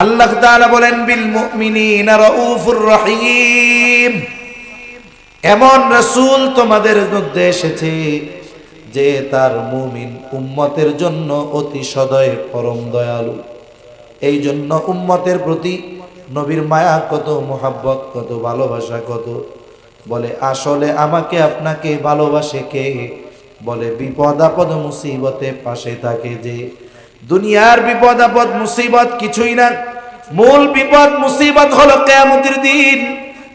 আল্লাহ তাআলা বলেন বিল মুমিনিনা রাউফুর রহিম। এমন রাসূল তোমাদের মধ্যে এসেছে যে তার মুমিন উম্মতের জন্য অতি সদয় পরম দয়ালু। এই জন্য উম্মতের প্রতি নবীর মায়া কত, মোহাব্বত কত, ভালোবাসা কত। বলে আসলে আমাকে আপনাকে ভালোবাসে কে? বলে বিপদ আপদ মুসিবতে পাশে থাকে যে। দুনিয়ার বিপদ আপদ মুসিবত কিছুই না, মূল বিপদ মুসিবত হলো কিয়ামতের দিন।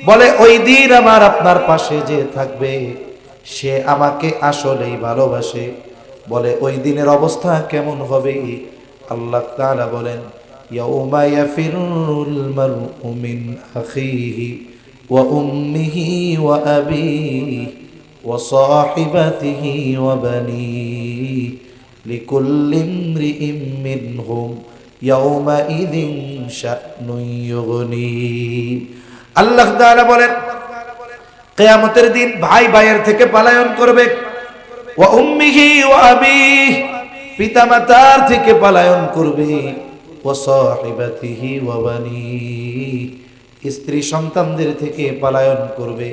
বলে ওই দিন আমার আপনার পাশে যে থাকবে সে আমাকে আসলেই ভালোবাসে। বলে ওই দিনের অবস্থা কেমন হবে? আল্লাহ তাআলা বলেন ইয়াউমা ইয়াফিরুল মারউ মিন আখিহি ওয়া উম্মিহি ওয়া আবিহি ওয়া সাহিবাতিহি ওয়া বানিহি লিকুল্লি ইমরিইম মিনহুম ইয়াউমাইযিন শা'নুন ইউগনি। আল্লাহ তাআলা বলেন কিয়ামতের দিন ভাই ভাইয়ের থেকে পলায়ন করবে, ওয়া উম্মিহি ওয়া আবিহি পিতামাতার থেকে পলায়ন করবে, ওয়া সাহিবাতিহি ওয়া বানিহি স্ত্রী সন্তানদের থেকে পলায়ন করবে।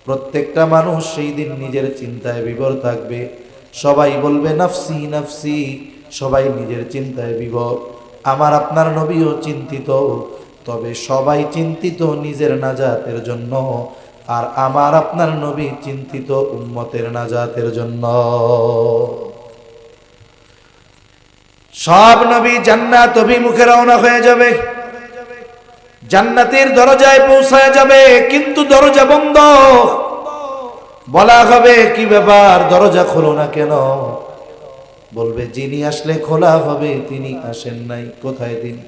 প্রত্যেকটা মানুষ সেই দিন নিজের চিন্তায় বিভোর থাকবে। সবাই বলবে নাফসি নাফসি, সবাই নিজের চিন্তায় বিভোর। আমার আপনার নবীও চিন্তিত, তবে সবাই চিন্তিত নিজের নাজাতের জন্য, আর আমার আপনার নবী চিন্তিত উম্মতের নাজাতের জন্য। সব নবী জান্নাত অভিমুখে রওনা হয়ে যাবে, জান্নাতের দরজায় পৌঁছায় যাবে, কিন্তু দরজা বন্ধ। বলা হবে কি ব্যাপার, দরজা খোলো না কেন? বলবে যিনি আসলে খোলা হবে তিনি আসেন নাই। কোথায় তিনি?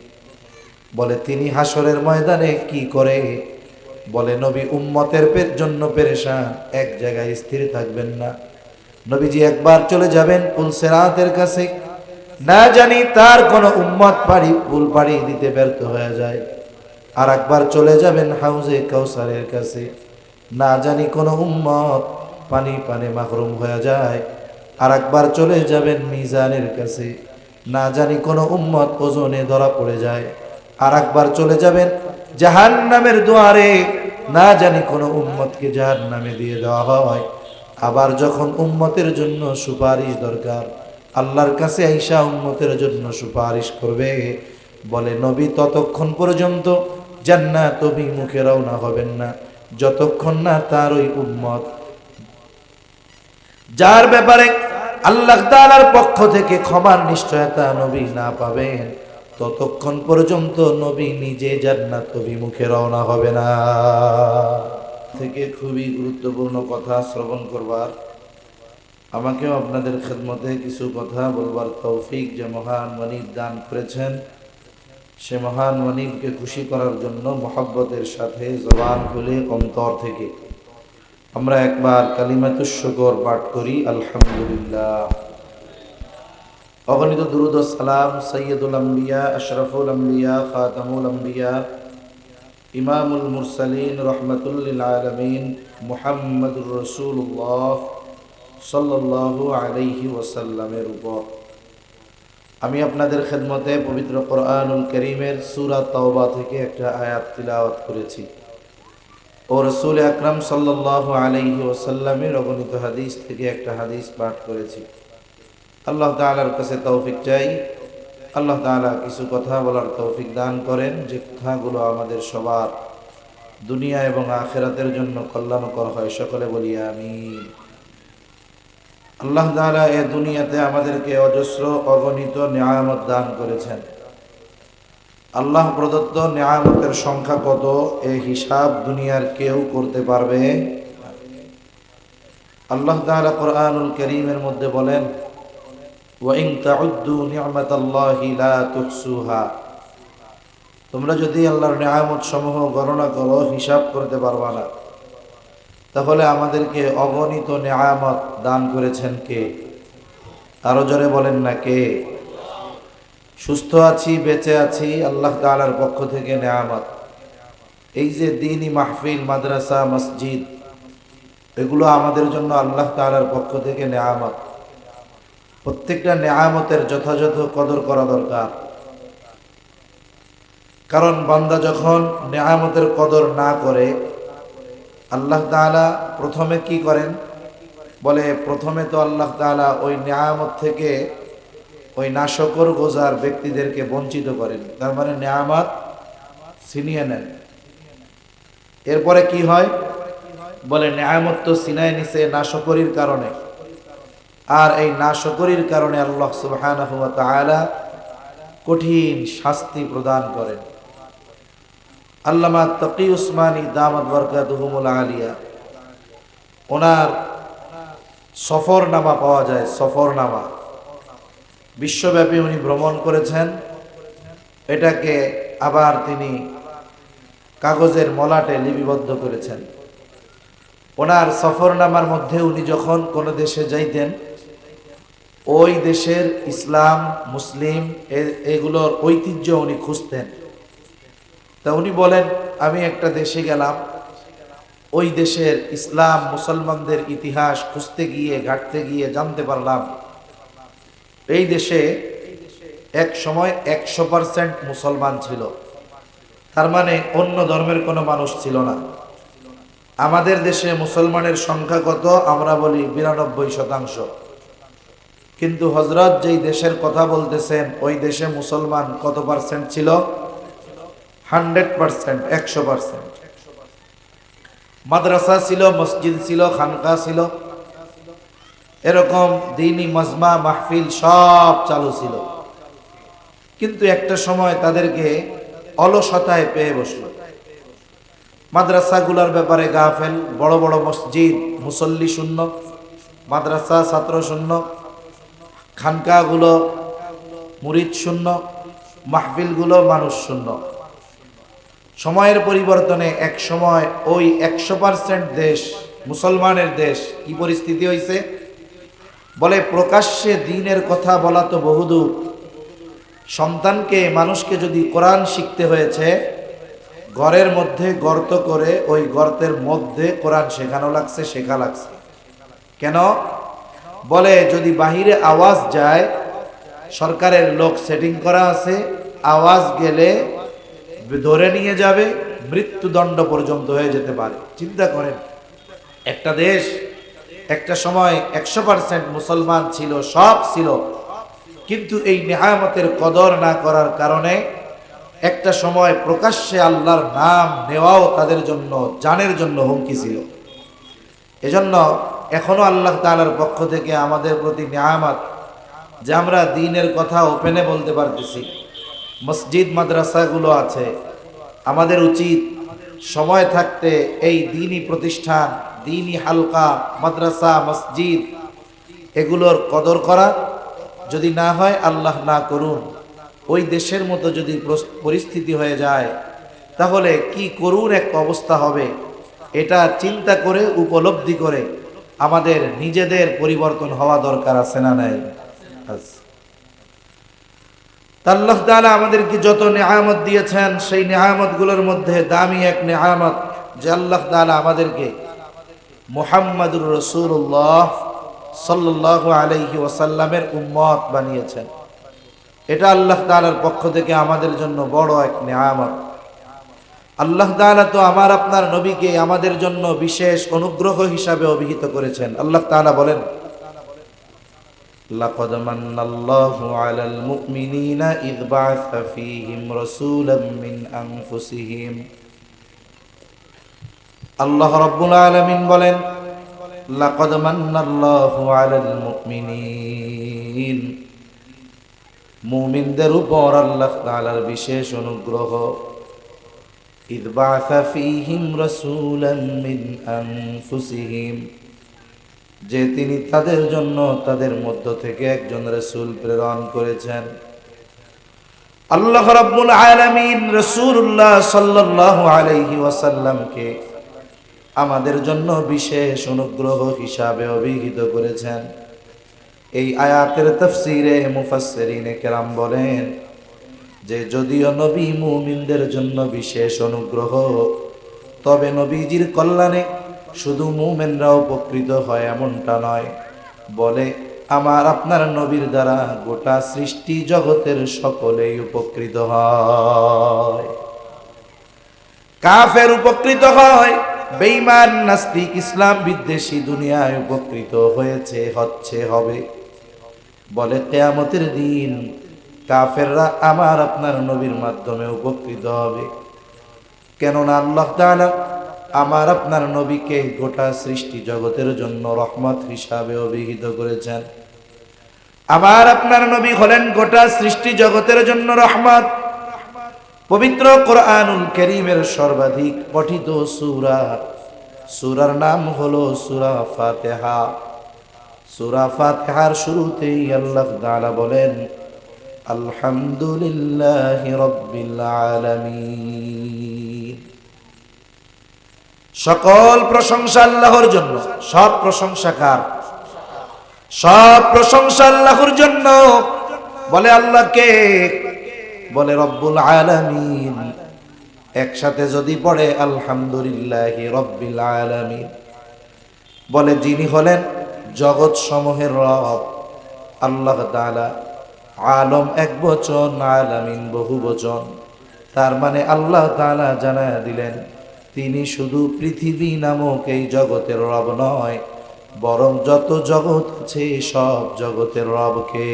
বলে তিনি হাসরের ময়দানে কি করে? বলে নবী উম্মতের জন্য পেরেশান, এক জায়গায় স্থির থাকবেন না। নবীজি একবার চলে যাবেন পুলসিরাতের কাছে, না জানি তার কোন উম্মত পুল পাড়ি দিতে ব্যর্থ হয়ে যায়। আর একবার চলে যাবেন হাউজে কাউসারের কাছে, না জানি কোন উম্মত পানি মাহরুম হয়ে যায়। আর একবার চলে যাবেন মিজানের কাছে, না জানি কোন উম্মত ওজনে ধরা পড়ে যায়। আর একবার চলে যাবেন জাহান্নামের দুয়ারে, না জানি কোন উম্মতকে জাহান্নামে দিয়ে দেওয়া হয়। আবার যখন উম্মতের জন্য সুপারিশ দরকার, আল্লাহর কাছে আইসা উম্মতের জন্য সুপারিশ করবে। বলে নবী ততক্ষণ পর্যন্ত জান্নাত অভিমুখে রওনা হবেন না, যতক্ষণ না তার ওই উম্মত, যার ব্যাপারে আল্লাহ তাআলার পক্ষ থেকে ক্ষমার নিশ্চয়তা নবী না পাবেন, ততক্ষণ পর্যন্ত নবী নিজে জান্নাত অভিমুখে রওনা হবে না। থেকে খুবই গুরুত্বপূর্ণ কথা শ্রবণ করবার, আমাকেও আপনাদের খেদমতে কিছু কথা বলবার তৌফিক যে মহান মানিব দান করেছেন, সে মহান মানিবকে খুশি করার জন্য মহব্বতের সাথে জবান খুলে অন্তর থেকে আমরা একবার কালিমাতুশ শুকর পাঠ করি। আলহামদুলিল্লাহ। অগণিত দুরূদ ও সালাম সাইয়্যিদুল আম্বিয়া, আশরাফুল আম্বিয়া, খাতামুল আম্বিয়া, ইমামুল মুরসালিন, রহমাতুল লিল আলামিন, মুহাম্মাদুর রাসূলুল্লাহ সাল্লাল্লাহু আলাইহি ওয়াসাল্লামের উপর। আমি আপনাদের খেদমতে পবিত্র কোরআনুল কারীমের সূরা তাওবা থেকে একটা আয়াত তিলাওয়াত করেছি ও রাসূল আকরাম সাল্লাল্লাহু আলাইহি ওয়াসাল্লামের অগণিত হাদিস থেকে একটা হাদিস পাঠ করেছি। আল্লাহ তাআলার কাছে তৌফিক চাই, আল্লাহ তাআলা কিছু কথা বলার তৌফিক দান করেন, যে কথাগুলো আমাদের সবার দুনিয়া এবং আখিরাতের জন্য কল্যাণকর হয়। সকলে বলি আমিন। আল্লাহ তাআলা এই দুনিয়াতে আমাদেরকে অজস্র অগণিত নিয়ামত দান করেছেন। আল্লাহ প্রদত্ত নিয়ামতের সংখ্যা কত, এই হিসাব দুনিয়ার কেউ করতে পারবে? আল্লাহ তাআলা কোরআনুল কারীমের মধ্যে বলেন ওয়া ইন তাউদ্দু নি'মাতাল্লাহি লা তুহসুহা, তোমরা যদি আল্লাহর নিয়ামত সমূহ গণনা করো হিসাব করতে পারবা না। তাহলে আমাদেরকে অগণিত নিয়ামত দান করেছেন কে? আরো জোরে বলেন না কে? সুস্থ আছি, বেঁচে আছি, আল্লাহ তাআলার পক্ষ থেকে নিয়ামত। এই যে দ্বীনি মাহফিল, মাদ্রাসা, মসজিদ, এগুলো আমাদের জন্য আল্লাহ তাআলার পক্ষ থেকে নিয়ামত। প্রত্যেকটা নিয়ামতের যথাযথ কদর করা দরকার। কারণ বান্দা যখন নেয়ামতের কদর না করে, আল্লাহ তাআলা প্রথমে কি করেন? বলে প্রথমে তো আল্লাহ তাআলা ওই নেয়ামত থেকে ওই নাশকর গোজার ব্যক্তিদেরকে বঞ্চিত করেন, তার মানে নেয়ামত ছিনিয়ে নেন। এরপরে কি হয়? বলে নেয়ামত তো ছিনায় নিছে নাশকরির কারণে, আর এই নাশকরির কারণে আল্লাহ সুবহানাহু ওয়া তাআলা কঠিন শাস্তি প্রদান করেন। আল্লামা তাকি উসমানী দামাত বরকাতুহুমুল আলিয়া, ওনার সফরনামা পাওয়া যায়, সফরনামা বিশ্বব্যাপী উনি ভ্রমণ করেছেন। এটাকে আবার তিনি কাগজের মলাটে লিপিবদ্ধ করেছেন। ওনার সফরনামার মধ্যে উনি যখন কোনো দেশে যাইতেন, ওই দেশের ইসলাম মুসলিম এগুলোর ঐতিহ্য উনি খুঁজতেন। তা উনি বলেন, আমি একটা দেশে গেলাম, ওই দেশের ইসলাম মুসলমানদের ইতিহাস খুঁজতে গিয়ে ঘাটতে গিয়ে জানতে পারলাম এই দেশে এক সময় 100% মুসলমান ছিল, তার মানে অন্য ধর্মের কোনো মানুষ ছিল না। আমাদের দেশে মুসলমানের সংখ্যা কত? আমরা বলি 92%, কিন্তু হযরত যেই দেশের কথা বলতেছেন ওই দেশে মুসলমান কত পার্সেন্ট ছিল? 100%, 100%। মাদ্রাসা ছিল, মসজিদ ছিল, খানকা ছিল, এরকম দ্বীনি মাজমা মাহফিল সব চালু ছিল। কিন্তু একটা সময় তাদেরকে অলসতায় পেয়ে বসলো। মাদ্রাসাগুলোর ব্যাপারে গাফেল, বড় বড় মসজিদ মুসল্লি শূন্য, মাদ্রাসা ছাত্র শূন্য, খানকাগুলো মুরিদ শূন্য, মাহফিলগুলো মানুষ শূন্য। সময়ের পরিবর্তনে এক সময় ওই 100% দেশ, মুসলমানের দেশ, কি পরিস্থিতি হয়েছে? বলে প্রকাশ্যে দ্বীনের কথা বলা তো বহুদূর, সন্তানকে মানুষকে যদি কোরআন শিখতে হয়েছে, ঘরের মধ্যে গর্ত করে ওই গর্তের মধ্যে কোরআন শেখা লাগছে। কেন? বলে যদি বাহিরে আওয়াজ যায়, সরকারের লোক সেটিং করা আছে, আওয়াজ গেলে ধরে নিয়ে যাবে, মৃত্যুদণ্ড পর্যন্ত হয়ে যেতে পারে। চিন্তা করেন, একটা দেশ একটা সময় 100% মুসলমান ছিল, সব ছিল, কিন্তু এই নেয়ামতের কদর না করার কারণে একটা সময় প্রকাশ্যে আল্লাহর নাম নেওয়াও তাদের জন্য জানের জন্য হুমকি ছিল। এজন্য এখনো আল্লাহ তাআলার পক্ষ থেকে আমাদের প্রতি নেয়ামত যে আমরা দ্বীনের কথা ওপেনে বলতে পারতেছি, মসজিদ মাদ্রাসাগুলো আছে। আমাদের উচিত সময় থাকতে এই দ্বীনি প্রতিষ্ঠান, দ্বীনি হালকা, মাদ্রাসা, মসজিদ এগুলোর কদর করা। যদি না হয়, আল্লাহ না করুন, ওই দেশের মতো যদি পরিস্থিতি হয়ে যায়, তাহলে কি করুন এক অবস্থা হবে, এটা চিন্তা করে উপলব্ধি করে আমাদের নিজেদের পরিবর্তন হওয়া দরকার আছে না নাই? আল্লাহ তাআলা আমাদেরকে যত নেয়ামত দিয়েছেন, সেই নেয়ামতগুলোর মধ্যে দামি এক নেয়ামত যে আল্লাহ তাআলা আমাদেরকে মুহাম্মাদুর রাসূলুল্লাহ সাল্লাল্লাহু আলাইহি ওয়াসাল্লামের উম্মত বানিয়েছেন। এটা আল্লাহ তাআলার পক্ষ থেকে আমাদের জন্য বড় এক নেয়ামত। আল্লাহ তাআলা তো আমার আপনার নবীকে আমাদের জন্য বিশেষ অনুগ্রহ হিসাবে অভিহিত করেছেন। আল্লাহ তাআলা বলেন, লাকাদ মান্নাল্লাহু আলাল মুমিনিনা ইয বা'আসা ফীহিম রাসূলাম মিন আনফুসিহিম। আল্লাহ রাব্বুল আলামিন বলেন, লাকাদ মান্নাল্লাহু আলাল মুমিনিন, মুমিনদের উপর আল্লাহ তাআলার বিশেষ অনুগ্রহ। ইয বা'আসা ফীহিম রাসূলাম মিন আনফুসিহিম, যে তিনি তাদের জন্য তাদের মধ্য থেকে একজন রাসূল প্রেরণ করেছেন। আল্লাহ রাব্বুল আলামিন রাসূলুল্লাহ সাল্লাল্লাহু আলাইহি ওয়াসাল্লামকে আমাদের জন্য বিশেষ অনুগ্রহ হিসাবে অভিহিত করেছেন। এই আয়াতের তাফসীরে মুফাসসিরিনে কেরাম বলেন যে যদিও নবী মুমিনদের জন্য বিশেষ অনুগ্রহ, তবে নবীজির কল্যাণে শুধু মুমিনরা উপকৃত হয় এমনটা নয়। বলে আমার আপনার নবীর দ্বারা গোটা সৃষ্টি জগতের সকলেই উপকৃত হয়। কাফের উপকৃত হয়, বেঈমান নাস্তিক ইসলাম বিদ্বেষী দুনিয়ায় উপকৃত হয়েছে, হচ্ছে, হবে। বলে কিয়ামতের দিন কাফেররা আমার আপনার নবীর মাধ্যমে উপকৃত হবে। কেননা আল্লাহ তাআলা আমার আপনার নবীকে গোটা সৃষ্টি জগতের জন্য রহমত হিসাবে অভিহিত করেছেন। আমার আপনার নবী হলেন গোটা সৃষ্টি জগতের জন্য রহমত। পবিত্র কোরআনুল কারীমের সর্বাধিক পঠিত সূরার নাম হলো সূরা ফাতিহা। সূরা ফাতিহার শুরুতেই আল্লাহ তাআলা বলেন আলহামদুলিল্লাহি রাব্বিল আলামিন। সকল প্রশংসা আল্লাহর জন্য। সব প্রশংসা কার? সব প্রশংসা আল্লাহর জন্য। বলে আল্লাহকে, বলে রব্বুল আলামিন। একসাথে যদি পড়ে আলহামদুলিল্লাহি রাব্বিল আলামিন, বলে যিনি হলেন জগৎ সমূহের রব আল্লাহ তাআলা। আলম এক বচন, আলামিন বহু বচন। তার মানে আল্লাহ তাআলা জানায়া দিলেন তিনি শুধু পৃথিবী নামক এই জগতের রব নয়, বরং যত জগৎ আছে সব জগতের রবকে।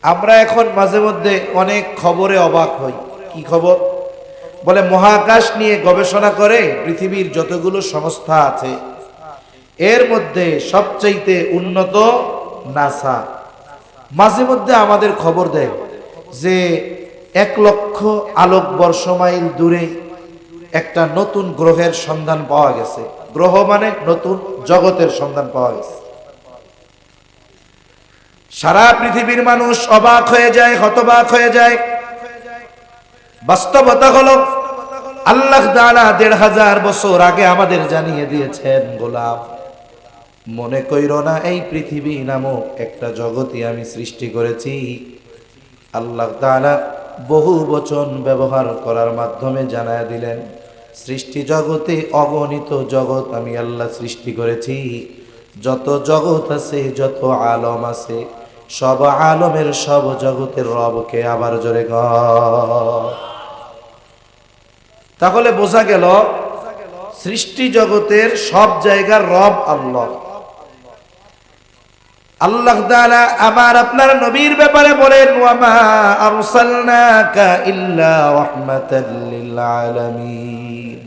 আমরা এখন মাঝে মধ্যে অনেক খবরে অবাক হই। কি খবর? বলে মহাকাশ নিয়ে গবেষণা করে পৃথিবীর যতগুলো সংস্থা আছে এর মধ্যে সবচাইতে উন্নত নাসা। মাঝে মধ্যে আমাদের খবর দেয় যে 1,00,000 আলোকবর্ষ মাইল দূরে একটা নতুন গ্রহের সন্ধান পাওয়া গেছে। গ্রহ মানে নতুন জগতের সন্ধান পাওয়া গেছে। সারা পৃথিবীর মানুষ অবাক হয়ে যায়, হতবাক হয়ে যায়। বাস্তবতা হলো আল্লাহ তাআলা 1,500 বছর আগে আমাদের জানিয়ে দিয়েছেন, গোলাম মনে কইরো না এই পৃথিবী নামক একটা জগৎই আমি সৃষ্টি করেছি। আল্লাহ তাআলা বহু বচন ব্যবহার করার মাধ্যমে জানায় দিলেন সৃষ্টি জগতে অগণিত জগৎ আমি আল্লাহ সৃষ্টি করেছি। যত জগৎ আছে, যত আলম আছে, সব আলমের সব জগতের রবকে। আবার জোরে গো। তাহলে বোঝা গেল সৃষ্টি জগতের সব জায়গার রব আল্লাহ। আল্লাহ তাআলা আমার আপনার নবীর ব্যাপারে বলেন ওয়া মা আরসালনাকা ইল্লা রাহমাতাল লিল আলামিন।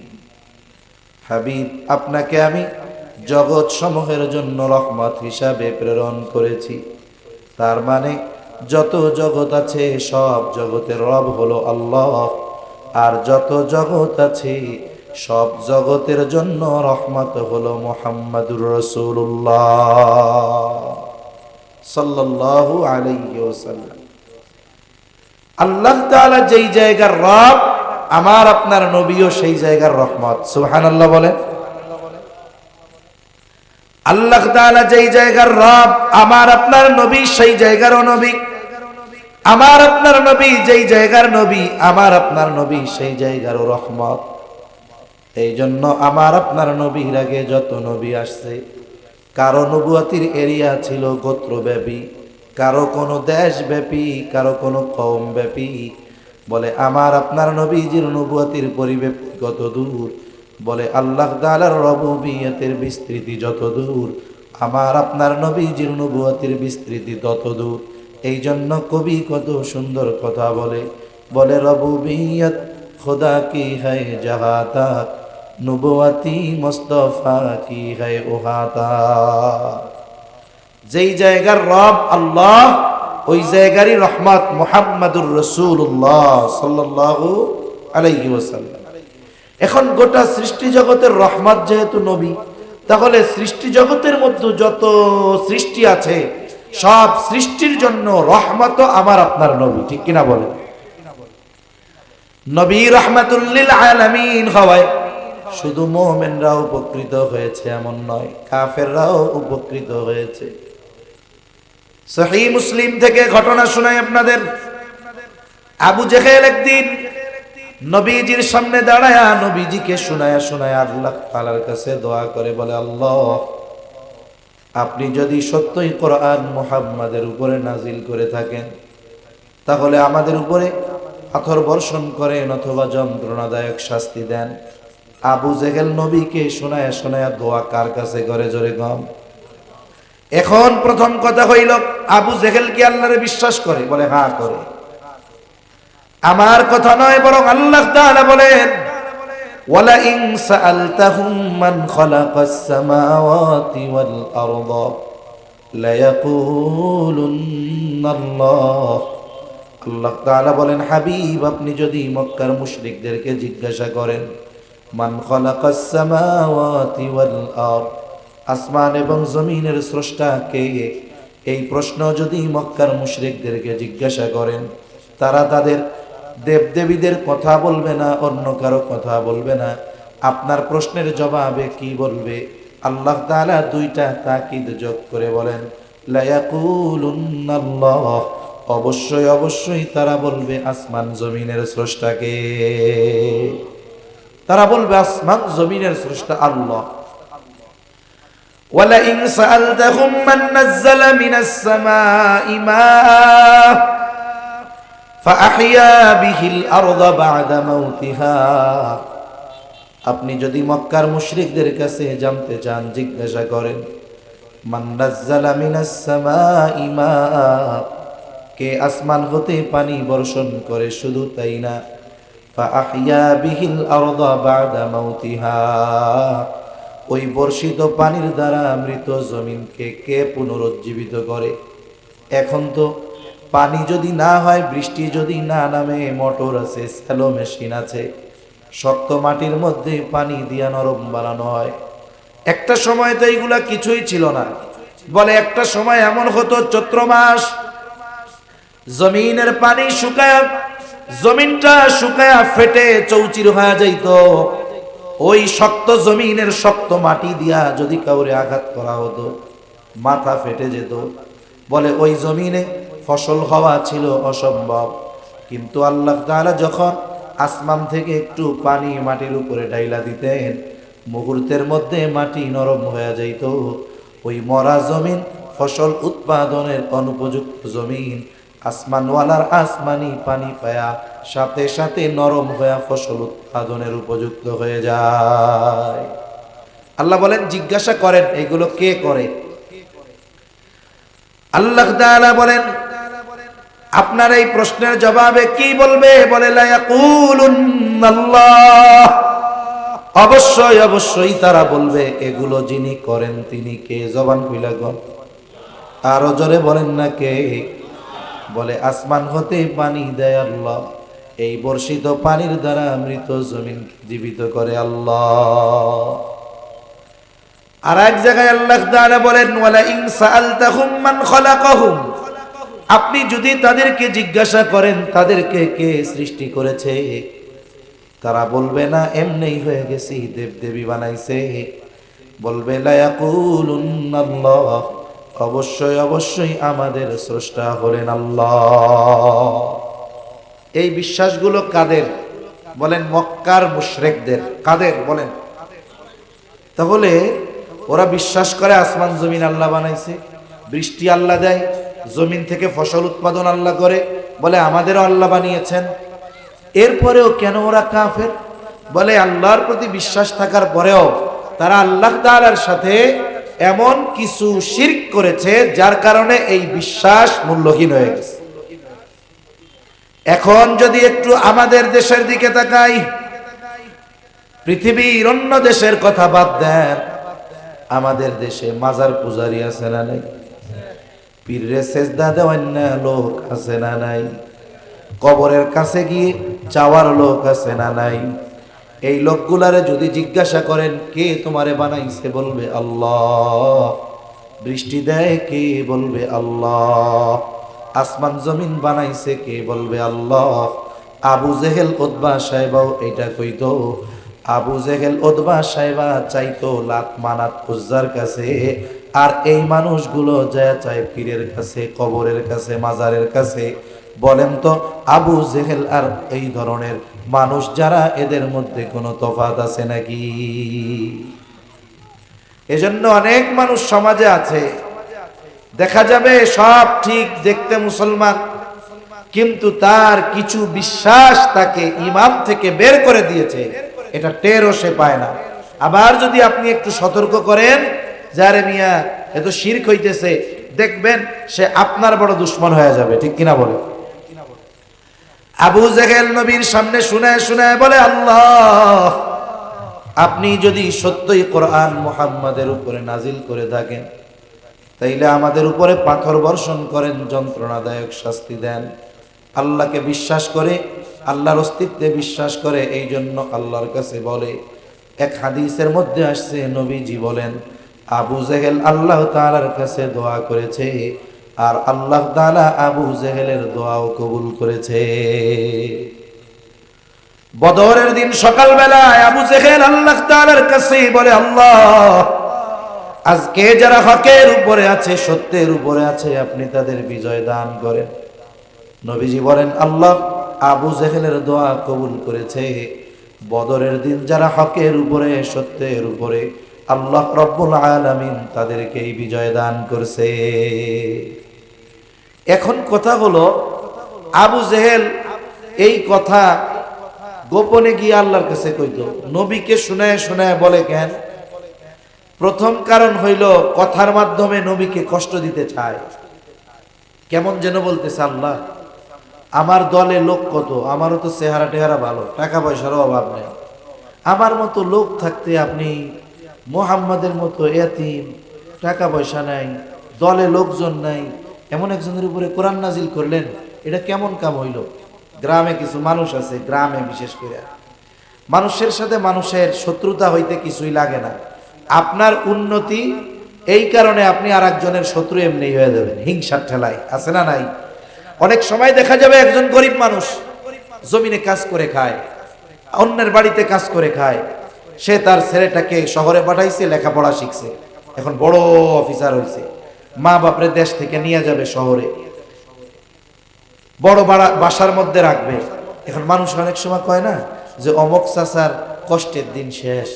হাবিব, আপনাকে আমি জগৎ সমূহের জন্য রহমত হিসাবে প্রেরণ করেছি। তার মানে যত জগৎ আছে সব জগতের রব হলো আল্লাহ, আর যত জগৎ আছে সব জগতের জন্য রহমত হলো মুহাম্মাদুর রাসূলুল্লাহ সাল্লাল্লাহু আলাইহি ওয়াসাল্লাম। আল্লাহ তাআলা যেই জায়গার রব, আমার আপনার নবীও সেই জায়গার রহমত। সুবহানাল্লাহ বলেন। আল্লাহ তাআলা যেই জায়গার রব, আমার আপনার নবী সেই জায়গারও নবী। আমার আপনার নবী যেই জায়গার নবী, আমার আপনার নবী সেই জায়গারও রহমত। এই জন্য আমার আপনার নবীর আগে যত নবী আসছে, কারো নবুয়তির এরিয়া ছিল গোত্রব্যাপী, কারো কোনো দেশব্যাপী, কারো কোনো কওমব্যাপী। বলে আমার আপনার নবীজির নবুয়তির পরিব্যাপ্তি কত দূর, বলে আল্লাহ তাআলার রবুবিয়তের বিস্তৃতি যত দূর, আমার আপনার নবীজির নবুয়তির বিস্তৃতি তত দূর। এই জন্য কবি কত সুন্দর কথা বলে, বলে রবুবিয়ত খুদা কি হ্যায় জাহাতা, নবুয়তি মুস্তাফা কি হ্যায় ওহাতা। যেই জায়গার রব আল্লাহ, ওই জায়গারই রহমত মুহাম্মাদুর রাসূলুল্লাহ সাল্লাল্লাহু আলাইহি ওয়াসাল্লাম। এখন গোটা সৃষ্টি জগতের রহমত যেহেতু নবী, তাহলে সৃষ্টি জগতের মধ্যে যত সৃষ্টি আছে সব সৃষ্টির জন্য রহমত আমার আপনার নবী। ঠিক কিনা বলেন? নবী রাহমাতুল লিল আলামিন হওয়ায় শুধু মুমিনরা উপকৃত হয়েছে এমন নয়, কাফেররাও উপকৃত হয়েছে। সহিহ মুসলিম থেকে ঘটনা শোনাই আপনাদের। আবু জেহেল একদিন নবীজির সামনে দাঁড়ায়া নবীজিকে শোনায়া শোনায়া আল্লাহ তাআলার কাছে দোয়া করে, বলে আল্লাহ আপনি যদি সত্যই কোরআন মুহাম্মাদের উপরে নাজিল করে থাকেন, তাহলে আমাদের উপরে পাথর বর্ষণ করেন অথবা যন্ত্রণাদায়ক শাস্তি দেন। আবু জেহেল নবীকে শোনায়া শোনায়া দোয়া কার কাছে করে, জোরে গম। এখন প্রথম কথা হইল, আবু জেহেল কি আল্লাহরে বিশ্বাস করে? বলে হ্যাঁ করে। আমার কথা নয়, বরং আল্লাহ তাআলা বলেন, ওয়ালা ইন সাআলতাহুম মান খালাকাস সামাওয়াতি ওয়াল আরদা লায়াকুলুন্নাল্লাহ। আল্লাহ তাআলা বলেন, হাবিব আপনি যদি মক্কার মুশরিকদেরকে জিজ্ঞাসা করেন, মান খালাকাস সামাওয়াতি ওয়াল আরদ, আসমান এবং জমিনের স্রষ্টা কে, এই প্রশ্ন যদি মক্কার মুশরিকদেরকে জিজ্ঞাসা করেন, তারা তাদের দেবদেবীদের কথা বলবে না, অন্য কারো কথা বলবে না। আপনার প্রশ্নের জবাবে কি বলবে? আল্লাহ তাআলা দুইটা তাকিদ যোগ করে বলেন, লায়াকুলুন্নাল্লাহ, অবশ্যই অবশ্যই তারা বলবে আসমান জমিনের স্রষ্টাকে। তারা বলবে আসমান জমিনের স্রষ্টা আল্লাহ। ওয়ালা ইন সাআলতাহুম মান নাযালা মিনাস সামাই মাআ ফাআহইয়া বিহিল আরদা বা'দা মাউতিহা। আপনি যদি মক্কার মুশরিকদের কাছে জানতে চান, জিজ্ঞাসা করেন, মান নাযালা মিনাস সামাই মাআ, কে আসমান হতে পানি বর্ষণ করে, শুধু তাই না, ফাআহইয়া বিহিল আরদা বা'দা মাউতিহা, ওই বর্ষিত পানির দ্বারা মৃত জমিনকে কে পুনরুজ্জীবিত করে। এখন তো পানি যদি না হয়, বৃষ্টি যদি না নামে, মোটর আছে, স্যালো মেশিন আছে, শক্ত মাটির মধ্যে পানি দিয়া নরম বানানো হয়। একটা সময় তো এইগুলা কিছুই ছিল না। বলে একটা সময় এমন হতো, চৈত্র মাস, জমিনের পানি শুকায়, জমিনটা শুকায়া ফেটে চৌচির হয়ে যাইত। ওই শক্ত জমিনের শক্ত মাটি দিয়া যদি কাউরে আঘাত করা হতো, মাথা ফেটে যেত। বলে ওই জমিনে ফসল হওয়া ছিল অসম্ভব। কিন্তু আল্লাহ তাআলা যখন আসমান থেকে একটু পানি মাটির উপরে ঢাইলা দিতেন, মুহূর্তের মধ্যে মাটি নরম হয়ে যাইত। ওই মরা জমিন, ফসল উৎপাদনের অনুপযুক্ত জমিন, আসমানওয়ালার আসমানি পানি পায়া সাথে সাথে নরম হয়ে ফসল উৎপাদনের উপযুক্ত হয়ে যায়। আল্লাহ বলেন, জিজ্ঞাসা করেন এগুলো কে করে। আল্লাহ তাআলা বলেন, আপনার এই প্রশ্নের জবাবে কি বলবে? বলে লায়াকুলুন্নাল্লাহ, অবশ্যই অবশ্যই তারা বলবে এগুলো যিনি করেন তিনি কে। জবান খুইলা গো, আরো জোরে বলেন না কে। বলে আসমান হতে পানি দেয় আল্লাহ, এই বর্ষিত পানির দ্বারা মৃত জমিন জীবিত করে আল্লাহ। আর এক জায়গায় আল্লাহ তাআলা বলেন, ওয়ালা ইন সাআলতাহুম মান খালাকাহুম, আপনি যদি তাদেরকে জিজ্ঞাসা করেন তাদেরকে কে সৃষ্টি করেছে, তারা বলবে না এমনিই হয়ে গেছি, দেবদেবী বানাইছে। বলবে লায়াকুলুন্নাল্লাহ, অবশ্যই অবশ্যই আমাদের স্রষ্টা হলেন আল্লাহ। এই বিশ্বাসগুলো কাদের? বলেন মক্কার মুশরিকদের। কাদের বলেন? তাহলে ওরা বিশ্বাস করে আসমান জমিন আল্লাহ বানাইছে, বৃষ্টি আল্লাহ দেয়, জমিন থেকে ফসল উৎপাদন আল্লাহ করে, বলে আমাদেরও আল্লাহ বানিয়েছেন। এরপরেও কেন ওরা কাফের? বলে আল্লাহর প্রতি বিশ্বাস থাকার পরেও তারা আল্লাহ তাআলার সাথে এমন কিছু শিরক করেছে যার কারণে এই বিশ্বাস মূল্যহীন হয়ে গেছে। এখন যদি একটু আমাদের দেশের দিকে তাকাই, পৃথিবীর অন্য দেশের কথা বাদ দেন, আমাদের দেশে মাজার পূজারি আছে না নাই? পীররে সেজদা দেওয়ার না লোক আছে না নাই? কবরের কাছে গিয়ে চাওয়ার লোক আছে না নাই? এই লোকগুলারে যদি জিজ্ঞাসা করেন কে তোমারে বানাইছে, বলবে আল্লাহ। বৃষ্টি দেয় কে? বলবে আল্লাহ। আসমান জমিন বানাইছে কে? বলবে আল্লাহ। আবু জেহেল উতবা সাহেবাও এটা কইতো। আবু জেহেল উতবা সাহেবা চাইতো লাত মানাত উজ্জার কাছে, আর এই মানুষগুলো যায় চায় পীরের কাছে, কবরের কাছে, মাজারের কাছে। বলেন তো আবু জেহেল আর এই ধরনের মানুষ যারা, এদের মধ্যে কোনো তফাৎ আছে নাকি? এজন্য অনেক মানুষ সমাজে আছে, দেখা যাবে সব ঠিক দেখতে মুসলমান, কিন্তু তার কিছু বিশ্বাস তাকে ইমান থেকে বের করে দিয়েছে, এটা টেরও সে পায় না। আবার যদি আপনি একটু সতর্ক করেন, যারে মিয়া এত শিরক হইতেছে, দেখবেন সে আপনার বড় দুশ্মন হয়ে যাবে। ঠিক কিনা বলে? আবু জেহেল নবীর সামনে শুনায় শুনায় বলে, আল্লাহ, আপনি যদি সত্যই কোরআন মুহাম্মাদের উপরে নাজিল করে থাকেন, তাইলে আমাদের উপরে পাথর বর্ষণ করেন, যন্ত্রণাদায়ক শাস্তি দেন। আল্লাহকে বিশ্বাস করে, আল্লাহর অস্তিত্বে বিশ্বাস করে, এই জন্য আল্লাহর কাছে বলে। এক হাদিসের মধ্যে আসছে, নবীজি বলেন, আবু জেহেল আল্লাহ তাআলার কাছে দোয়া করেছে, আর আল্লাহ তাআলা আবু জেহেলের দোয়াও কবুল করেছে। বদরের দিন সকালবেলায় আবু জেহেল আল্লাহ তাআলার কাছে বলে, আল্লাহ, আজকে যারা হকের উপরে আছে, সত্যের উপরে আছে, আপনি তাদের বিজয় দান করেন। নবীজি বলেন, আল্লাহ আবু জেহেলের দোয়া কবুল করেছে। বদরের দিন যারা হকের উপরে, সত্যের উপরে, আল্লাহ রব্বুল আলামিন তাদেরকে এই বিজয় দান করছে। এখন কথা হলো, আবু জেহেল এই কথা গোপনে গিয়ে আল্লাহর কাছে কইতো, নবীকে শুনায় শুনায় বলে কেন? প্রথম কারণ হইল, কথার মাধ্যমে নবীকে কষ্ট দিতে চায়। কেমন যেন বলতেছে, আল্লাহ, আমার দলে লোক কত, আমারও তো চেহারা টেহারা ভালো, টাকা পয়সারও অভাব নেই, আমার মতো লোক থাকতে আপনি মুহাম্মাদের মতো এতিম, টাকা পয়সা নাই, দলে লোকজন নাই, এমন একজনের উপরে কোরআন নাজিল করলেন, এটা কেমন কাম হইল? গ্রামে কিছু মানুষ আছে, গ্রামে বিশেষ করে মানুষের সাথে মানুষের শত্রুতা হইতে কিছুই লাগে না। আপনার উন্নতি, এই কারণে আপনি আর একজনের শত্রু এমনি হয়ে যাবেন, হিংসার ঠেলায়। আছে না নাই? অনেক সময় দেখা যাবে একজন গরিব মানুষ জমিনে কাজ করে খায়, অন্যের বাড়িতে কাজ করে খায়, সে তার ছেলেটাকে শহরে পাঠাইছে, লেখাপড়া শিখছে, এখন বড় অফিসার হয়েছে, মা বাপরে দেশ থেকে নিয়ে যাবে শহরে, বড় বাসার মধ্যে রাখবে। এখন মানুষ অনেক সময় কয় না যে অমক চাচার কষ্টের দিন শেষ।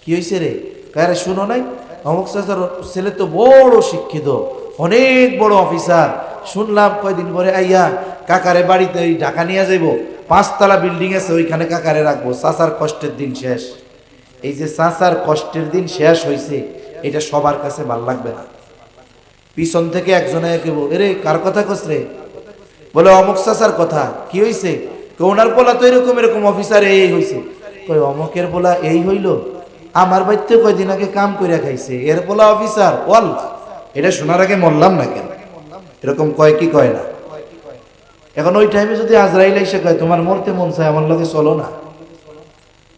কি হয়েছে রে? কারে শুনো নাই? অমক চাচার ছেলে তো বড় শিক্ষিত, অনেক বড় অফিসার, শুনলাম কয়দিন পরে আইয়া কাকারে বাড়িতে ওই ঢাকা নিয়ে যাইব, 5 তলা বিল্ডিং আছে, ওইখানে কাকারে রাখবো, চাচার কষ্টের দিন শেষ। এই যে চাচার কষ্টের দিন শেষ হয়েছে, এটা সবার কাছে ভাল লাগবে না। পিছন থেকে একজনে কেব, এরে কার কথা কস রে? বলে অমুক চাচার কথা। কি হয়েছে? ওনার পোলা তো এরকম এরকম অফিসার, এই হয়েছে। কই অমুকের পোলা এই হইল? আমার বাড়িতে কয়দিন আগে কাম করে খাইছে, এর পোলা অফিসার। ওয়াল, এটা শোনার আগে মরলাম না কেন? এরকম কয় কি কয় না? এখন ওই টাইমে যদি আজরাইল এসে কয় তোমার মরতে মন চায়, আমার লগে চলো না,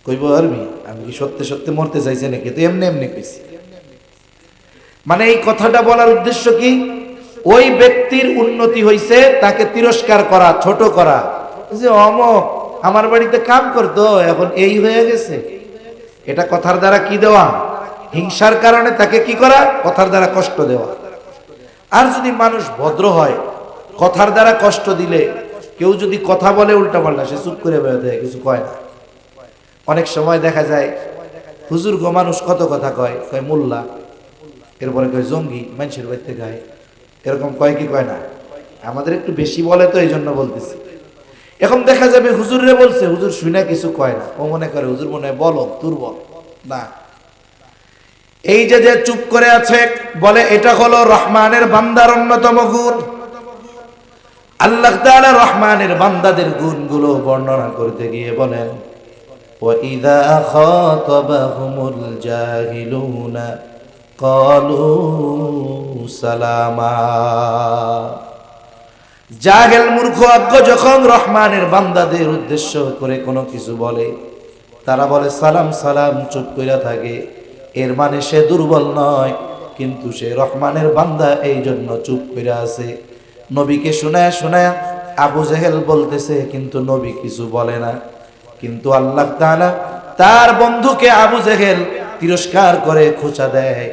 কইব আরবি আমি কি সত্যি সত্যি মরতে চাইছে নাকি? তো এমনি এমনি কইছি। মানে এই কথাটা বলার উদ্দেশ্য কি? ওই ব্যক্তির উন্নতি হইছে, তাকে তিরস্কার করা, ছোট করা, যে অমক আমার বাড়িতে কাম করতো, এখন এই হয়ে গেছে। এটা কথার দ্বারা কি দেওয়া? হিংসার কারণে তাকে কি করা? কথার দ্বারা কষ্ট দেওয়া। আর যদি মানুষ ভদ্র হয়, কথার দ্বারা কষ্ট দিলে, কেউ যদি কথা বলে উল্টা পাল্টা, সে চুপ করে বেড়ে দেয়, কিছু কয় না। অনেক সময় দেখা যায় হুজুর গো মানুষ কত কথা কয়, কয় মোল্লা, এরপরে কয় জঙ্গি, মানুষের বাড়িতে গায়, এরকম কয় কি কয় না? আমাদের একটু বেশি বলে তো, এই জন্য বলতেছি। এখন দেখা যাবে হুজুরে বলছে, হুজুর শুনে কিছু কয় না, ও মনে করে হুজুর মনে হয় বলো দুর্বল না। এই যে যে চুপ করে আছে, বলে এটা হলো রহমানের বান্দার অন্যতম গুণ। আল্লাহ তাআলা রহমানের বান্দাদের গুণগুলো বর্ণনা করতে গিয়ে বলেন, ওয়াইযা খাতাবাহুমুল জাহিলুনা ক্বালু সালামা। জাহেল মূর্খ অজ্ঞ যখন রহমানের বান্দাদের উদ্দেশ্য করে কোনো কিছু বলে, তারা বলে সালাম সালাম, চুপ কইরা থাকে। এর মানে সে দুর্বল নয়, কিন্তু সে রহমানের বান্দা, এই জন্য চুপ কইরা আছে। নবীকে শোনায় শোনায় আবু জেহেল বলতেছে, কিন্তু নবী কিছু বলে না। কিন্তু আল্লাহ তাআলা তার বন্ধুকে আবু জেহেল তিরস্কার করে খোঁচা দেয়।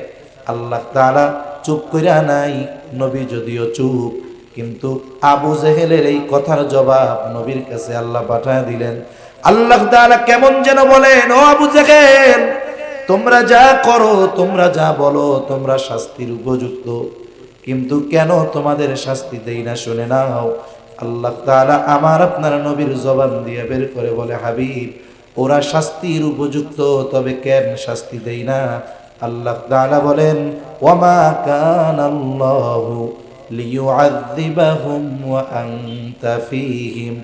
আল্লাহ তাআলা চুপ কইরা নাই, নবী যদিও চুপ, কিন্তু আবু জেহেলের এই কথার জবাব নবীর কাছে আল্লাহ পাঠায় দিলেন। আল্লাহ তাআলা কেমন যেন বলেন, ও আবু জেহেল, তোমরা যা করো, তোমরা যা বলো, তোমরা শাস্তির উপযুক্ত, কিন্তু কেন তোমাদের শাস্তি দেই না শুনে নাও। আল্লাহ তাআলা আমার আপনার নবীর জবান দিয়ে বের করে বলে, হাবিব, ওরা শাস্তির উপযুক্ত, তবে কেন শাস্তি দেই না? আল্লাহ তাআলা বলেন, ওয়ামা কানাল্লাহু লিয়ুআযযিবাহুম ওয়া আনতা ফীহিম,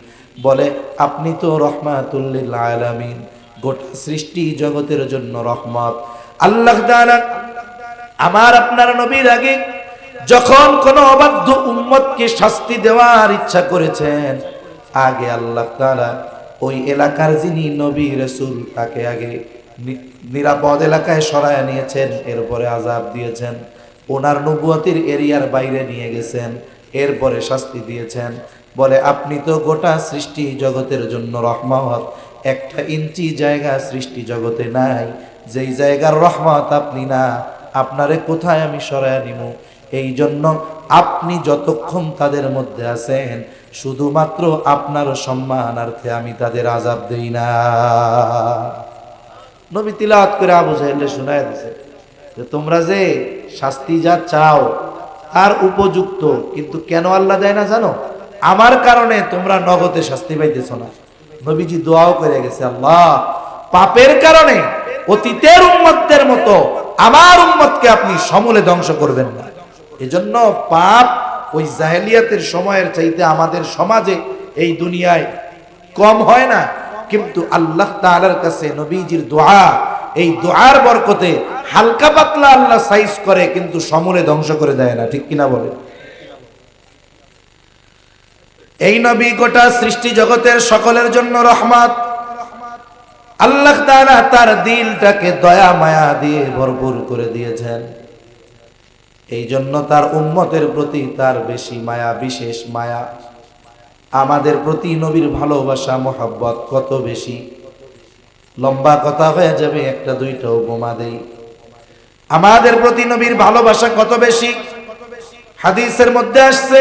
বলে আপনি তো রহমাতুল লিল আলামিন, গোটা সৃষ্টি জগতের জন্য রহমত। আল্লাহ তাআলা আমার আপনার নবীর আগে যখন কোন অবাধ্য উম্মতকে শাস্তি দেওয়ার ইচ্ছা করেছেন, আগে আল্লাহ তাআলা ওই এলাকার যিনি নবী রাসূল তাকে আগে নিরাপদ এলাকায় সরায় নিয়েছেন, এরপরে আযাব দিয়েছেন। ওনার নবুয়তের এরিয়ার বাইরে নিয়ে গেছেন, এরপরে শাস্তি দিয়েছেন। বলে আপনি তো গোটা সৃষ্টি জগতের জন্য রহমত, একটা ইঞ্চি জায়গা সৃষ্টি জগতে নাই যেই জায়গার রহমত আপনি না, আপনারে কোথায় আমি সরায় নিব? এই জন্য আপনি যতক্ষণ তাদের মধ্যে আছেন, শুধুমাত্র আপনার সম্মানার্থে আমি তাদের আযাব দেই না। নবী তিলাওয়াত করে আবু জাহেলকে শোনায় দিয়েছে যে তোমরা যে শাস্তি যা চাও তার উপযুক্ত, কিন্তু কেন আল্লাহ দেয় না জানো? আমার কারণে তোমরা নগদে শাস্তি পাইতেছো না। নবীজি দোয়াও করে গেছে, আল্লাহ, পাপের কারণে অতীতের উম্মতদের মতো আমার উম্মতকে আপনি সমূলে ধ্বংস করবেন না। এজন্য পাপ ওই জাহেলিয়াতের সময়ের চাইতে আমাদের সমাজে এই দুনিয়ায় কম হয় না, কিন্তু আল্লাহ তাআলার কাছে নবীজির দোয়া, এই দোয়ার বরকতে হালকা পাতলা আল্লাহ সাইজ করে, কিন্তু সমূলে ধ্বংস করে দেয় না। ঠিক কিনা বলে? এই নবী গোটা সৃষ্টি জগতের সকলের জন্য রহমত। আল্লাহ তাআলা তার দিলটাকে দয়া মায়া দিয়ে ভরপুর করে দিয়েছেন। এই জন্য তার উম্মতের প্রতি তার বেশি মায়া, বিশেষ মায়া। আমাদের প্রতি নবীর ভালোবাসা মোহাব্বত কত বেশি! লম্বা কথা হয়ে যাবে, একটা দুইটা উপমা দেই। আমাদের প্রতি নবীর ভালোবাসা কত বেশি! হাদিসের মধ্যে আসছে,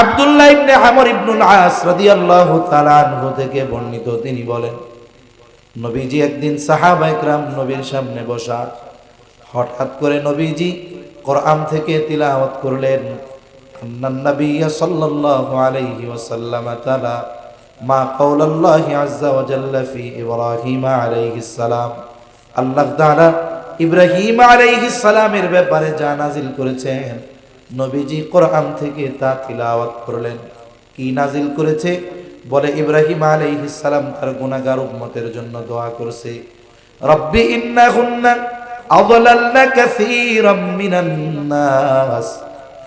আব্দুল্লাহ ইবনে আমর ইবনুল আস রাদিয়াল্লাহু তাআলা আনহু থেকে বর্ণিত, তিনি বলেন, নবীজি একদিন সাহাবায়ে কেরাম নবীর সামনে বসা, হঠাৎ করে নবীজি কোরআন থেকে তিলাওয়াত করলেন, আন্নান নাবিয়্য সাল্লাল্লাহু আলাইহি ওয়াসাল্লাম তাআলা মা কাওলাল্লাহি আযজা ওয়া জাল্লা ফি ইব্রাহিম আলাইহিস সালাম। আল্লাহ তাআলা ইব্রাহিম আলাইহিস সালামের ব্যাপারে যা নাজিল করেছেন, নবীজি কোরআন থেকে তা তিলাওয়াত করলেন। কি নাজিল করেছে? বলে ইব্রাহিম আলাইহিস সালাম তার গুনাহগার উম্মতের জন্য দোয়া করছে, রব্বি ইন্নাহুন্না আযলালনা কাসীরাম মিনান নাস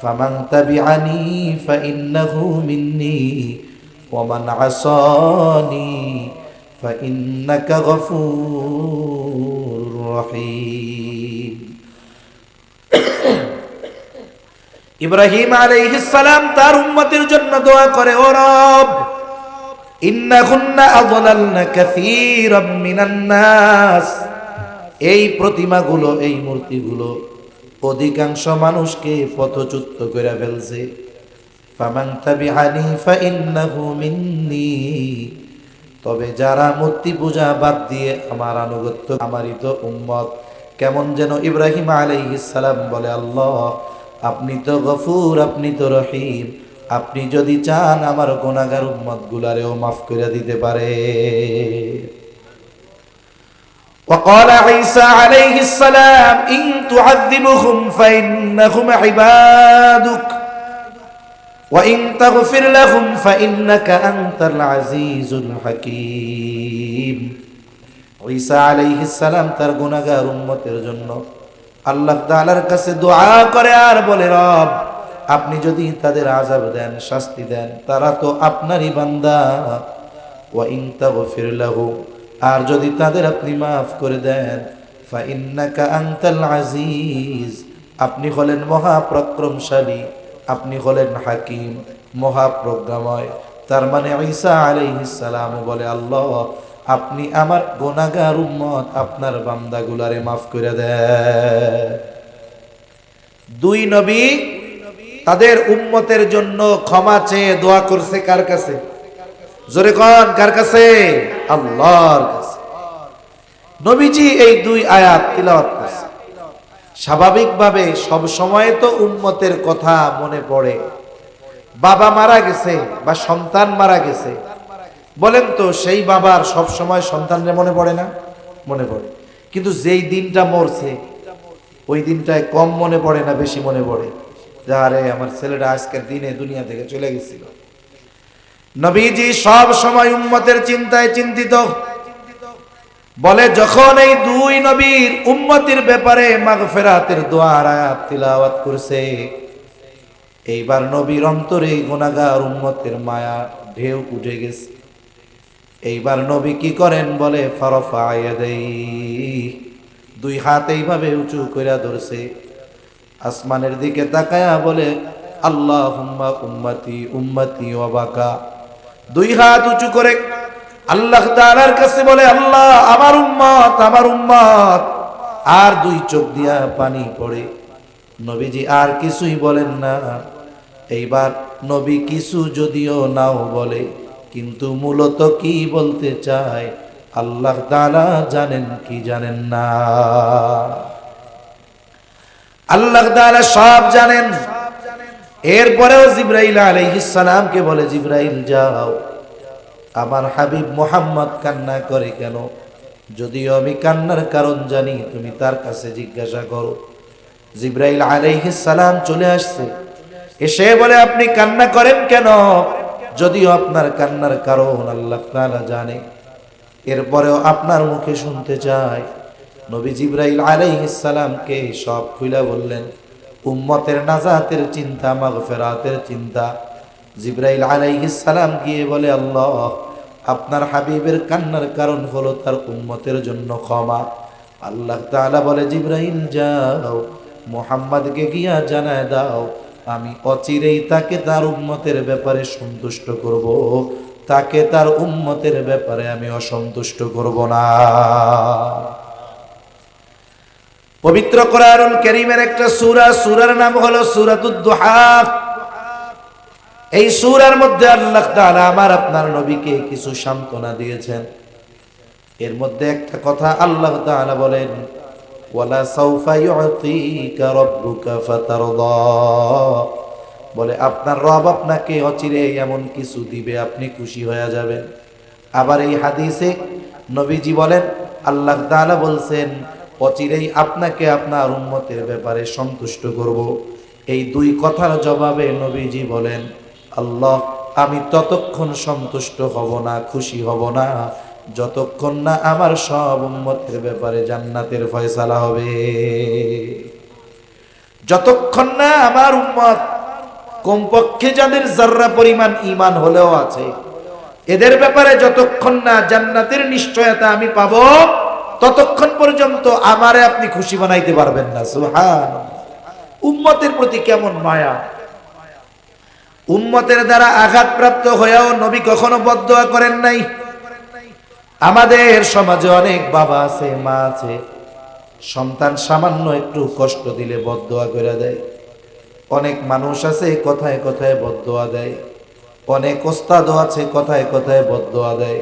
ফামান তাবিআনি ফাইন্নাহু মিন্নী ওয়া মান আসানি ফাইন্নাকা গফুরুর রহিম। ইব্রাহিম আলাইহিস সালাম তার উম্মতের জন্য দোয়া করে, ও রব, ইন্নাহুন্না আযলালনা কাসীরাম মিনান নাস, এই প্রতিমাগুলো, এই মূর্তিগুলো অধিকাংশ মানুষকে পথচ্যুত করে ফেলছে। ফামান তাবিআনি ফাইন্নাহু মিন্নী, তবে যারা মূর্তি পূজা বাদ দিয়ে আমার আনুগত্য, আমারই তো উম্মত। কেমন যেন ইব্রাহিম আলাইহিস সালাম বলে, আল্লাহ, আপনি তো গফুর, আপনি তো রহিম, আপনি যদি চান আমার গুনাহগার উম্মত গুলারেও মাফ করে দিতে পারে। وقال عيسى عليه السلام إن تعذبهم فإنهم عبادك وإن تغفر لهم فإنك أنت العزيز الحكيم। ঈসা আলাইহিস সালাম তার গুনাহগার উম্মতের জন্য আল্লাহ তাআলার কাছে দোয়া করে আর বলে, রব, আপনি যদি তাদের আযাব দেন, শাস্তি দেন, তারা তো আপনারই বান্দা। ওয়া ইন তাগফির লাহু, আর যদি তাদের আপনি মাফ করে দেন, ফাইন্নাকা আনতাল আজিজ, আপনি হলেন মহাপরাক্রমশালী, আপনি হলেন হাকিম, মহাপ্রজ্ঞাময়। তার মানে ঈসা আলাইহিস সালাম বলে, আল্লাহ, আপনি আমার গুনাহগার উম্মত, আপনার বান্দাগুলারে মাফ করে দেন। দুই নবী তাদের উম্মতের জন্য ক্ষমা চেয়ে দোয়া করছে কার কাছে? জোরে কোন, কার কাছে? আল্লাহর কাছে। নবীজি এই দুই আয়াত তিলাওয়াত করছে। স্বাভাবিকভাবে সব সময় তো উম্মতের কথা মনে পড়ে। বাবা মারা গেছে বা সন্তান মারা গেছে, বলেন তো সেই বাবার সব সময় সন্তানরে মনে পড়ে না? মনে পড়ে। কিন্তু যেই দিনটা মরছে ওই দিনটায় কম মনে পড়ে না বেশি মনে পড়ে? যারে আমার ছেলেটা আজকের দিনে দুনিয়া থেকে চলে গেছিল। নবীজি সব সময় উম্মতের চিন্তায় চিন্তিত। বলে যখন এই দুই নবীর উম্মতের ব্যাপারে মাগফিরাতের দোয়ার আয়াত তিলাওয়াত করছে, এইবার নবীর অন্তরে গুনাহগার উম্মতের মায়া ঢেউ উঠে গেছে। এইবার নবী কি করেন? বলে ফারফা ইয়াদাইহি, দুই হাত এইভাবে উঁচু কইরা ধরছে, আসমানের দিকে তাকায়া বলে আল্লাহুম্মা উম্মতি উম্মতি ওয়া বাকা। দুই হাত উঁচু করে আল্লাহ তাআলার কাছে বলে আল্লাহ আমার উম্মত আমার উম্মত। আর দুই চোখ দিয়া পানি পড়ে। নবীজি আর কিছুই বলেন না। এইবার নবী কিছু যদিও নাও বলে, কিন্তু মূলত কি বলতে চায় আল্লাহ তাআলা জানেন কি জানেন না? আল্লাহ তাআলা সব জানেন। এরপরেও জিবরাইল আলাইহিস সালামকে বলে জিবরাইল যাও, আমার হাবিব মুহাম্মদ কান্না করে কেন? যদিও আমি কান্নার কারণ জানি, তুমি তার কাছে জিজ্ঞাসা করো। জিবরাইল আলাইহিস সালাম চলে আসছে, এসে বলে আপনি কান্না করেন কেন? যদিও আপনার কান্নার কারণ আল্লাহ তাআলা জানে, এরপরেও আপনার মুখে শুনতে চাই। নবী জিবরাইল আলাইহিস সালামকে সব খুলে বললেন, উম্মতের নাজাতের চিন্তা, মাগফিরাতের চিন্তা। জিবরাইল আলাইহিস সালাম গিয়ে বলে আল্লাহ আপনার হাবিবের কান্নার কারণ হলো তার উম্মতের জন্য ক্ষমা। আল্লাহ তাআলা বলে জিবরাইল যাও মুহাম্মদকে গিয়া জানায় দাও আমি অচিরেই তাকে তার উম্মতের ব্যাপারে সন্তুষ্ট করব, তাকে তার উম্মতের ব্যাপারে আমি অসন্তুষ্ট করব না। পবিত্র কোরআনুল কারীমের একটা সূরা, সূরার নাম হলো সূরাতুদ দুহা। এই সূরার মধ্যে আল্লাহ তাআলা আমার আপনার নবীকে কিছু সান্ত্বনা দিয়েছেন। এর মধ্যে একটা কথা আল্লাহ তাআলা বলেন, ওয়ালা সাউফা ইউতিকা রাব্বুকা ফাতারদা, বলে আপনার রব আপনাকে অচিরে এমন কিছু দিবে আপনি খুশি হয়ে যাবেন। আবার এই হাদিসে নবীজি বলেন আল্লাহ তাআলা বলছেন অচিরেই আপনাকে আপনার উম্মতের ব্যাপারে সন্তুষ্ট করব। এই দুই কথার জবাবে নবীজি বলেন আল্লাহ আমি ততক্ষণ সন্তুষ্ট হব না, খুশি হব না, যতক্ষণ না আমার সব উম্মতের ব্যাপারে জান্নাতের ফয়সালা হবে। যতক্ষণ না আমার উম্মত কমপক্ষে যাদের যাররা পরিমাণ ঈমান হলেও আছে, এদের ব্যাপারে যতক্ষণ না জান্নাতের নিশ্চয়তা আমি পাবো, ততক্ষণ পর্যন্ত আমারে আপনি খুশি বানাইতে পারবেন না। সুবহানাল্লাহ। উম্মতের প্রতি কেমন মায়া! উম্মতের দ্বারা আঘাতপ্রাপ্ত হয়েও নবী কখনো বদদোয়া করেন নাই। আমাদের সমাজে অনেক বাবা আছে, মা আছে, সন্তান সামান্য একটু কষ্ট দিলে বদদোয়া করে দেয়। অনেক মানুষ আছে কথায় কথায় বদদোয়া দেয়। অনেক ওস্তাদও আছে কথায় কথায় বদদোয়া দেয়।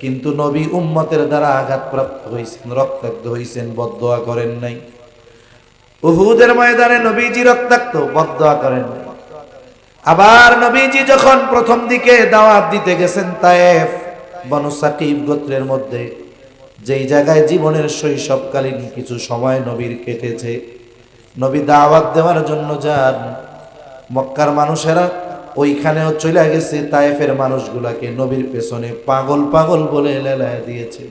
কিন্তু নবী উম্মতের দ্বারা আঘাতপ্রাপ্ত হয়েছেন, রক্তাক্ত হয়েছেন, বদদোয়া করেন নাই। উহুদের ময়দানে নবীজি রক্তাক্ত, বদদোয়া করেন নাই। আবার নবীজি যখন প্রথম দিকে দাওয়াত দিতে গেছেন তায়েফ, বনু সাকিব গোত্রের মধ্যে, যেই জায়গায় জীবনের শৈশবকালীন কিছু সময় নবীর কেটেছে, নবী দাওয়াত দেওয়ার জন্য যান। মক্কার মানুষেরা ওইখানেও চলে গেছে, তায়েফের মানুষগুলাকে নবীর পেছনে পাগল পাগল বলে লেলায় দিয়েছে।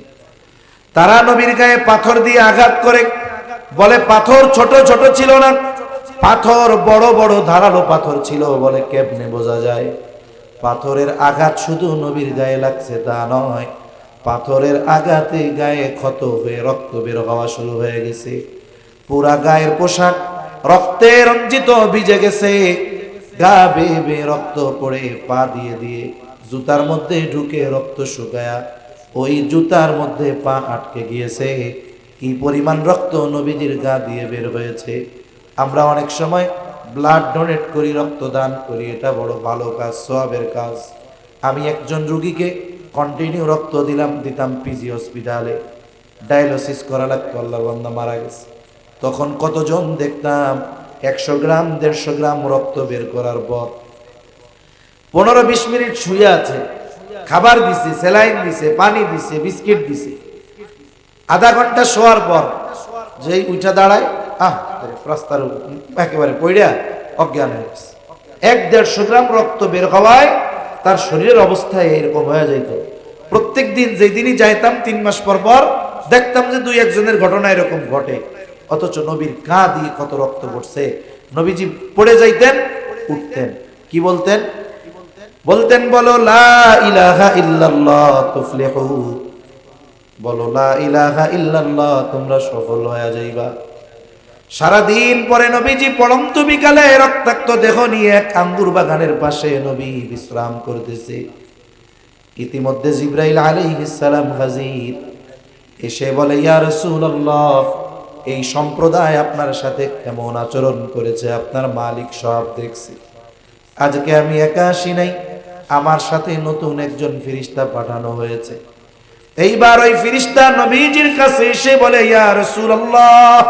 তারা নবীর গায়ে পাথর দিয়ে আঘাত করে, বলে পাথর ছোট ছোট ছিল না, পাথর বড় বড় ধারালো পাথর ছিল। বলে কেমনে বোঝা যায়? পাথরের আঘাত শুধু নবীর গায়ে লাগছে তা নয়, পাথরের আঘাতে গায়ে ক্ষত হয়ে রক্ত বের হওয়া শুরু হয়ে গেছে। পুরা গায়ের পোশাক রক্তে রঞ্জিত ভিজে গেছে, গা বেয়ে বেয়ে রক্ত পড়ে, পা দিয়ে দিয়ে জুতার মধ্যে ঢুকে রক্ত শুকায়া ওই জুতার মধ্যে পা আটকে গিয়েছে। কি পরিমাণ রক্ত নবীজির গা দিয়ে বের হয়েছে! আমরা অনেক সময় ব্লাড ডোনেট করি, রক্তদান করি, এটা বড় ভালো কাজ, সওয়াবের কাজ। আমি একজন রুগীকে কন্টিনিউ রক্ত দিতাম পিজি হসপিটালে। ডায়ালিসিস করা লাগতো, আল্লাহর বান্দা মারা গেছে। তখন কতজন দেখতাম 100 গ্রাম 150 গ্রাম রক্ত বের করার পর 15-20 মিনিট শুয়ে আছে, খাবার দিছে, স্যালাইন দিছে, পানি দিছে, বিস্কিট দিছে। আধা ঘন্টা শোয়ার পর যেই উঠা দাঁড়ায়, রাস্তার একেবারে পইড়া অজ্ঞান হয়ে গেছে। 1-150 গ্রাম রক্ত বের হওয়ায় তার শরীরের অবস্থায় এরকম হয়ে যাইত। প্রত্যেক দিন যেই দিনই যাইতাম 3 মাস পর পর দেখতাম যে 2-1 জনের ঘটনা এরকম ঘটে। অথচ নবীর গা দিয়ে কত রক্ত পড়ছে। নবীজি পড়ে যাইতেন, উঠতেন, কি বলতেন? বলতেন, বলো লা ইলাহা ইল্লাল্লাহ তুফলিহু, বলো লা ইলাহা ইল্লাল্লাহ, তোমরা সফল হয়ে যাইবা। সারাদিন পরে নবীজি পড়ন্ত বিকালে রক্তাক্ত দেহ নিয়ে এক আঙ্গুর বাগানের পাশে নবী বিশ্রাম করতেছে। ইতিমধ্যে জিবরাইল আলাইহিস সালাম হাজির, এসে বলে, ইয়া রাসূলুল্লাহ, এই সম্প্রদায় আপনার সাথে কেমন আচরণ করেছে আপনার মালিক সব দেখছি। আজকে আমি একা আসি নাই, আমার সাথে নতুন একজন ফেরেশতা পাঠানো হয়েছে। এইবার ওই ফেরেশতা নবীজির কাছে এসে বলে, ইয়া রাসূলুল্লাহ,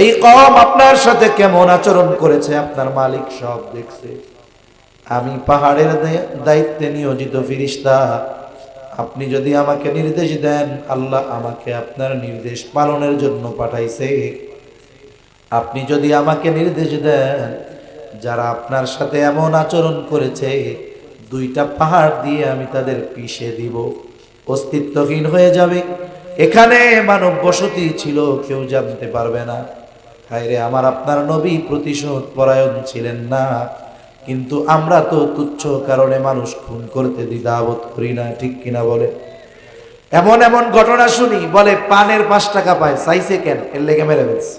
এই কওম আপনার সাথে কেমন আচরণ করেছে আপনার মালিক সব দেখছে। আমি পাহাড়ের দায়িত্বে নিয়োজিত ফেরেশতা, আপনি যদি আমাকে নির্দেশ দেন, আল্লাহ আমাকে আপনার নির্দেশ পালনের জন্য পাঠাইছে। আপনি যদি আমাকে নির্দেশ দেন, যারা আপনার সাথে এমন আচরণ করেছে 2টা পাহাড় দিয়ে আমি তাদের পিষে দিব, অস্তিত্বহীন হয়ে যাবে। এখানে মানব বসতি ছিল, কেউ জানতে পারবে না। হায়রে, আমার আপনার নবী প্রতিশোধ পরায়ণ ছিলেন না, কিন্তু আমরা তো তুচ্ছ কারণে মানুষ খুন করতে দ্বিধাবোধ করি না, ঠিক কিনা বলে? এমন এমন ঘটনা শুনি, বলে পানের 5 টাকা পায়, চাইছে কেন? এর লেগে মেরে ফেলছে।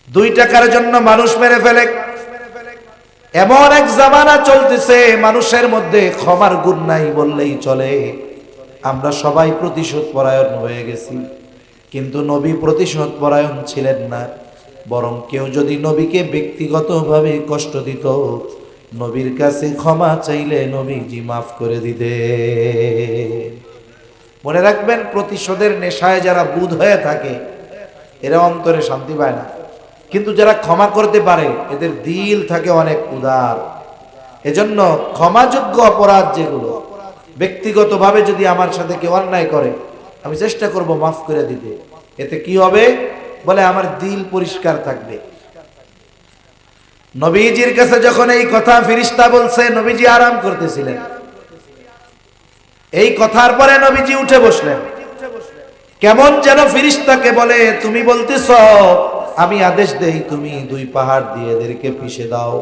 2 টাকার জন্য মানুষ মেরে ফেলে। এমন এক জামানা চলতেছে, মানুষের মধ্যে ক্ষমার গুণ নাই বললেই চলে। আমরা সবাই প্রতিশোধ পরায়ণ হয়ে গেছি, কিন্তু নবী প্রতিশোধ পরায়ণ ছিলেন না। বরং কেউ যদি নবীকে ব্যক্তিগতভাবে কষ্ট দিত, নবীর কাছে ক্ষমা চাইলে নবীজি মাফ করে দিতে। মনে রাখবেন, প্রতিশোধের নেশায় যারা বুঁদ হয়ে থাকে এরা অন্তরে শান্তি পায় না, কিন্তু যারা ক্ষমা করতে পারে এদের দিল থাকে অনেক উদার। এজন্য ক্ষমাযোগ্য অপরাধ যেগুলো, ব্যক্তিগতভাবে যদি আমার সাথে কেউ অন্যায় করে, আমি চেষ্টা করব মাফ করে দিতে। এতে কি হবে? বলে আমার দিল পরিষ্কার থাকবে। নবীজির কাছে যখন এই কথা ফেরেশতা বলছে, নবীজি আরাম করতেছিলেন। এই কথার পরে নবীজি উঠে বসলেন। কেমন যেন ফেরেশতাকে বলে, তুমি বলতেছ, আমি আদেশ দেই তুমি 2 পাহাড় দিয়ে এদেরকে পিষে দাও।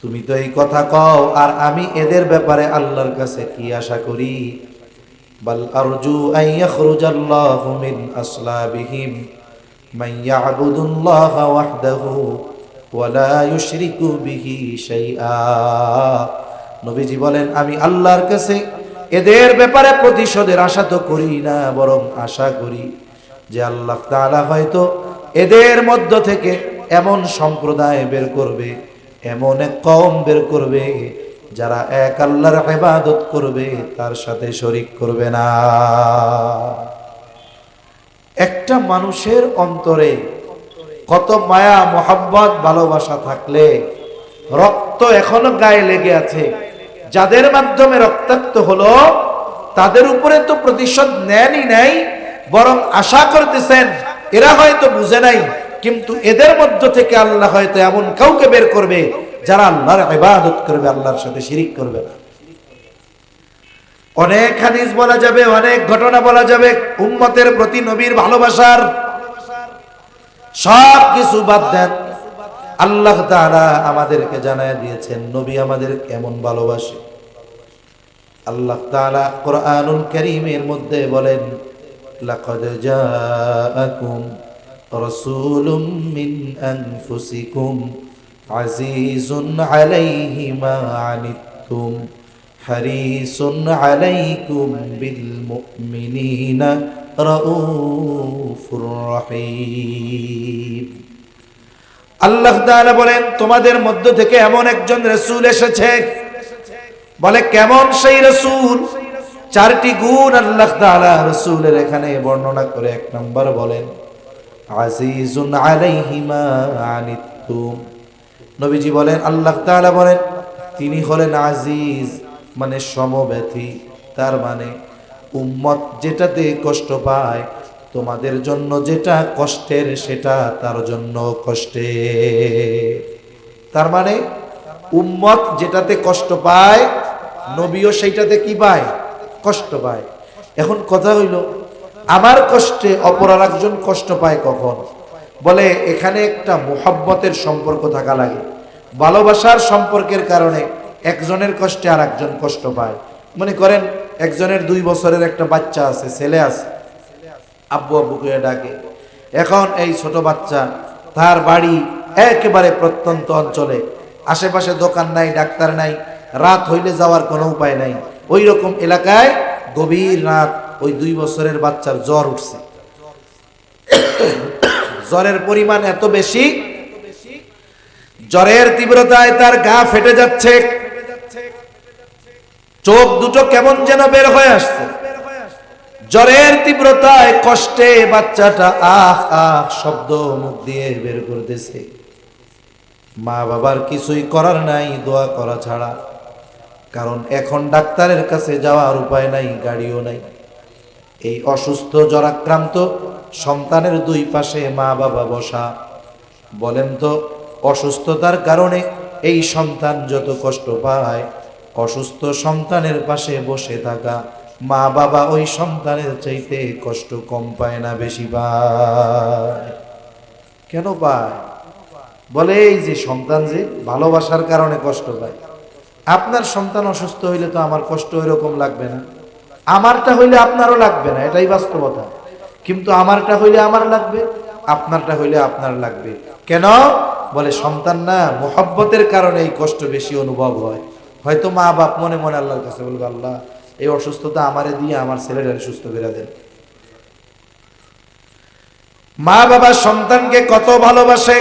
তুমি তো এই কথা কও, আর আমি এদের ব্যাপারে আল্লাহর কাছে কি আশা করি? বাল আরজু আন ইয়াখরুজাল্লাহু মিন আসলাবিহিম মান ইয়াবুদুল্লাহা ওয়াহদাহু ওয়া লা ইউশরিকু বিহি শাইআ। নবীজি বলেন, আমি আল্লাহর কাছে এদের ব্যাপারে প্রতিশোধের আশা তো করি না, বরং আশা করি যে আল্লাহ তাআলা হয়তো এদের মধ্য থেকে এমন সম্প্রদায় বের করবে, এমন এক কওম বের করবে যারা এক আল্লাহর ইবাদত করবে, তার সাথে শরীক করবে না। একটা মানুষের অন্তরে কত মায়া, মোহাব্বত, ভালোবাসা থাকলে রক্ত এখনো গায়ে লেগে আছে, যাদের মাধ্যমে রক্তাক্ত হলো তাদের উপরে তো প্রতিশোধ নেনই নাই, বরং আশা করতেছেন এরা হয়তো বুঝে নাই, কিন্তু এদের মধ্য থেকে আল্লাহ হয়তো এমন কাউকে বের করবে যারা আল্লাহর ইবাদত করবে, আল্লাহর সাথে শিরিক করবে না। অনেক হাদিস বলা যাবে, অনেক ঘটনা বলা যাবে উম্মতের প্রতি নবীর ভালোবাসার। সব কিছু বাদ দেন, আল্লাহ তাআলা আমাদেরকে জানায় দিয়েছেন নবী আমাদের কেমন ভালোবাসে। আল্লাহ তাআলা কোরআনুল কারীমের মধ্যে বলেন, লাকাদ জাআকুম রাসূলুম মিন আনফুসিকুম আজিজুন আলাইহি মা আনিতুম হারিসুন আলাইকুম বিল মুমিনিনা রাউফুর রহিম। আল্লাহ তাআলা বলেন, তোমাদের মধ্য থেকে এমন একজন রাসূল এসেছে। বলে কেমন সেই রাসূল? চারটি গুণ আল্লাহ তাআলা রাসূলের এখানে বর্ণনা করে। এক নম্বর বলেন আজিজুন আলাইহি মা আনিতুম। নবীজি বলেন, আল্লাহ তাআলা বলেন তিনি হলেন আজিজ, মানে সমব্যথী। তার মানে উম্মত যেটাতে কষ্ট পায়, তোমাদের জন্য যেটা কষ্টের সেটা তার জন্য কষ্টের। তার মানে উম্মত যেটাতে কষ্ট পায়, নবীও সেইটাতে কি পায়? কষ্ট পায়। এখন কথা হইল, আমার কষ্টে অপর আরেকজন কষ্ট পায় কখন? বলে এখানে একটা মুহাব্বতের সম্পর্ক থাকা লাগে, ভালোবাসার সম্পর্কের কারণে একজনের কষ্টে আর একজন কষ্ট পায়। মনে করেন একজনের 2 বছরের একটা বাচ্চা আছে, ছেলে আছে, আব্বু আব্বু করে ডাকে। এখন এই ছোট বাচ্চা, তার বাড়ি একেবারে প্রত্যন্ত অঞ্চলে, আশেপাশে দোকান নাই, ডাক্তার নাই, রাত হইলে যাওয়ার কোনো উপায় নাই। ওই রকম এলাকায় গভীর রাত ওই 2 বছরের বাচ্চার জ্বর উঠছে। জ্বরের পরিমাণ এত বেশি, জ্বরের তীব্রতায় তার গা ফেটে যাচ্ছে, চোখ দুটো কেমন যেন বের হয়ে আসছে। জ্বরের তীব্রতায় কষ্টে বাচ্চাটা আহ আহ শব্দ মুখ দিয়ে বের করতেছে। মা বাবার কিছুই করার নাই, দোয়া করা ছাড়া। কারণ এখন ডাক্তারের কাছে যাওয়ার উপায় নাই, গাড়িও নাই। এই অসুস্থ জ্বরাক্রান্ত সন্তানের 2 পাশে মা বাবা বসা। বলেন তো, অসুস্থতার কারণে এই সন্তান যত কষ্ট পায়, অসুস্থ সন্তানের পাশে বসে থাকা মা বাবা ওই সন্তানের চাইতে কষ্ট কম পায় না বেশি পায়? কেন পায়? বলে এই যে সন্তান যে ভালোবাসার কারণে কষ্ট পায়। আপনার সন্তান অসুস্থ হইলে তো আমার কষ্ট ওইরকম লাগবে না, আমারটা হইলে আপনারও লাগবে না, এটাই বাস্তবতা। কিন্তু আমারটা হইলে আমার লাগবে, আপনারটা হইলে আপনার লাগবে। কেন? বলে সন্তান না, মুহাব্বতের কারণে এই কষ্ট বেশি অনুভব হয়। হয়তো মা বাপ মনে মনে আল্লাহর কাছে বলবে, আল্লাহ এই অসুস্থতা আমারে দিয়ে আমার ছেলেটাকে সুস্থ করে দেন। মা বাবা সন্তানকে কত ভালোবাসে,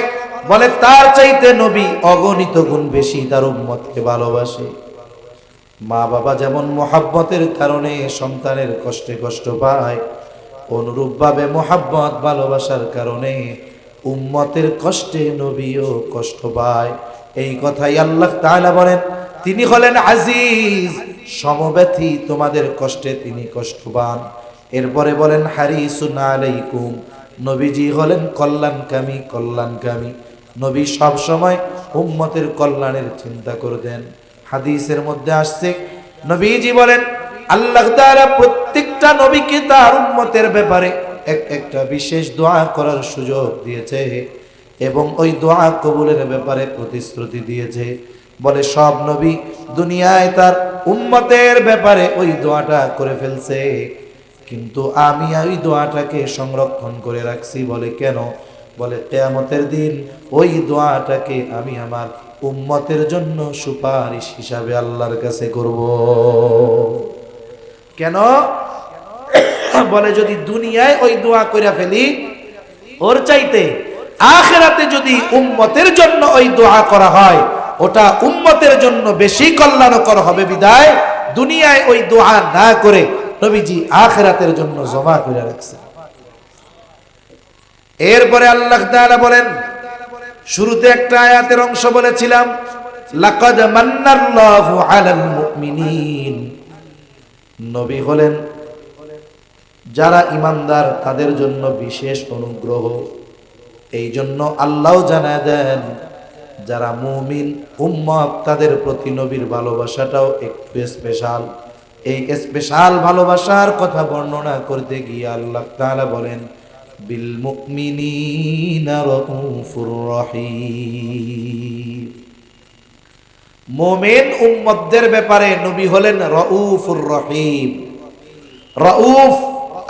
বলে তার চাইতে নবী অগণিত গুণ বেশি তার উম্মতকে ভালোবাসে। মা বাবা যেমন মুহাব্বতের কারণে সন্তানের কষ্টে কষ্ট পায়, অনুরূপভাবে মুহাব্বত ভালোবাসার কারণে উম্মতের কষ্টে নবীও কষ্ট পায়। এই কথাই আল্লাহ তাআলা বলেন, তিনি হলেন আজিজ, সমব্যথী, তোমাদের কষ্টে তিনি কষ্ট পান। এরপরে বলেন হারিসুন আলাইকুম, নবীজি হলেন কল্যাণকামী, কল্যাণকামী। নবী সব সময় উম্মতের কল্যাণের চিন্তা করতেন। হাদিসের মধ্যে আসছে, নবীজি বলেন আল্লাহ তাআলা প্রত্যেকটা নবীকে তার উম্মতের ব্যাপারে একটা বিশেষ দোয়া করার সুযোগ দিয়েছে এবং ওই দোয়া কবুলের ব্যাপারে প্রতিশ্রুতি দিয়েছে। বলে সব নবী দুনিয়ায় তার উম্মতের ব্যাপারে ওই দোয়াটা করে ফেলছে, কিন্তু আমি ওই দোয়াটাকে সংরক্ষণ করে রাখছি। বলে কেন? বলে কিয়ামতের দিন ওই দোয়াটাকে আমি আমার উম্মতের জন্য সুপারিশ হিসাবে আল্লাহর কাছে করব। কেন? বলে যদি দুনিয়ায় ওই দোয়া কইরা ফেলি, ওর চাইতে আখিরাতে যদি উম্মতের জন্য ওই দোয়া করা হয়, ওটা উম্মতের জন্য বেশি কল্যাণকর হবে। বিদায় দুনিয়ায় ওই দোয়া না করে নবীজি আখিরাতের জন্য জমা করে রাখছেন। এরপরে আল্লাহ তাআলা বলেন, শুরুতে একটা আয়াতের অংশ বলেছিলাম, লাকাদ মান্নাল্লাহু আলাল মুমিনিন। নবী হলেন যারা ঈমানদার তাদের জন্য বিশেষ অনুগ্রহ। এই জন্য আল্লাহ জানায় দেন, যারা মুমিন উম্মত তাদের প্রতি নবীর ভালোবাসাটাও একটু স্পেশাল। এই স্পেশাল ভালোবাসার কথা বর্ণনা করতে গিয়ে আল্লাহ তাআলা বলেন, বিল মুমিনিনা রাউফুর রহিম। মুমিন উম্মতদের ব্যাপারে নবী হলেন রাউফুর রহিম। রাউফ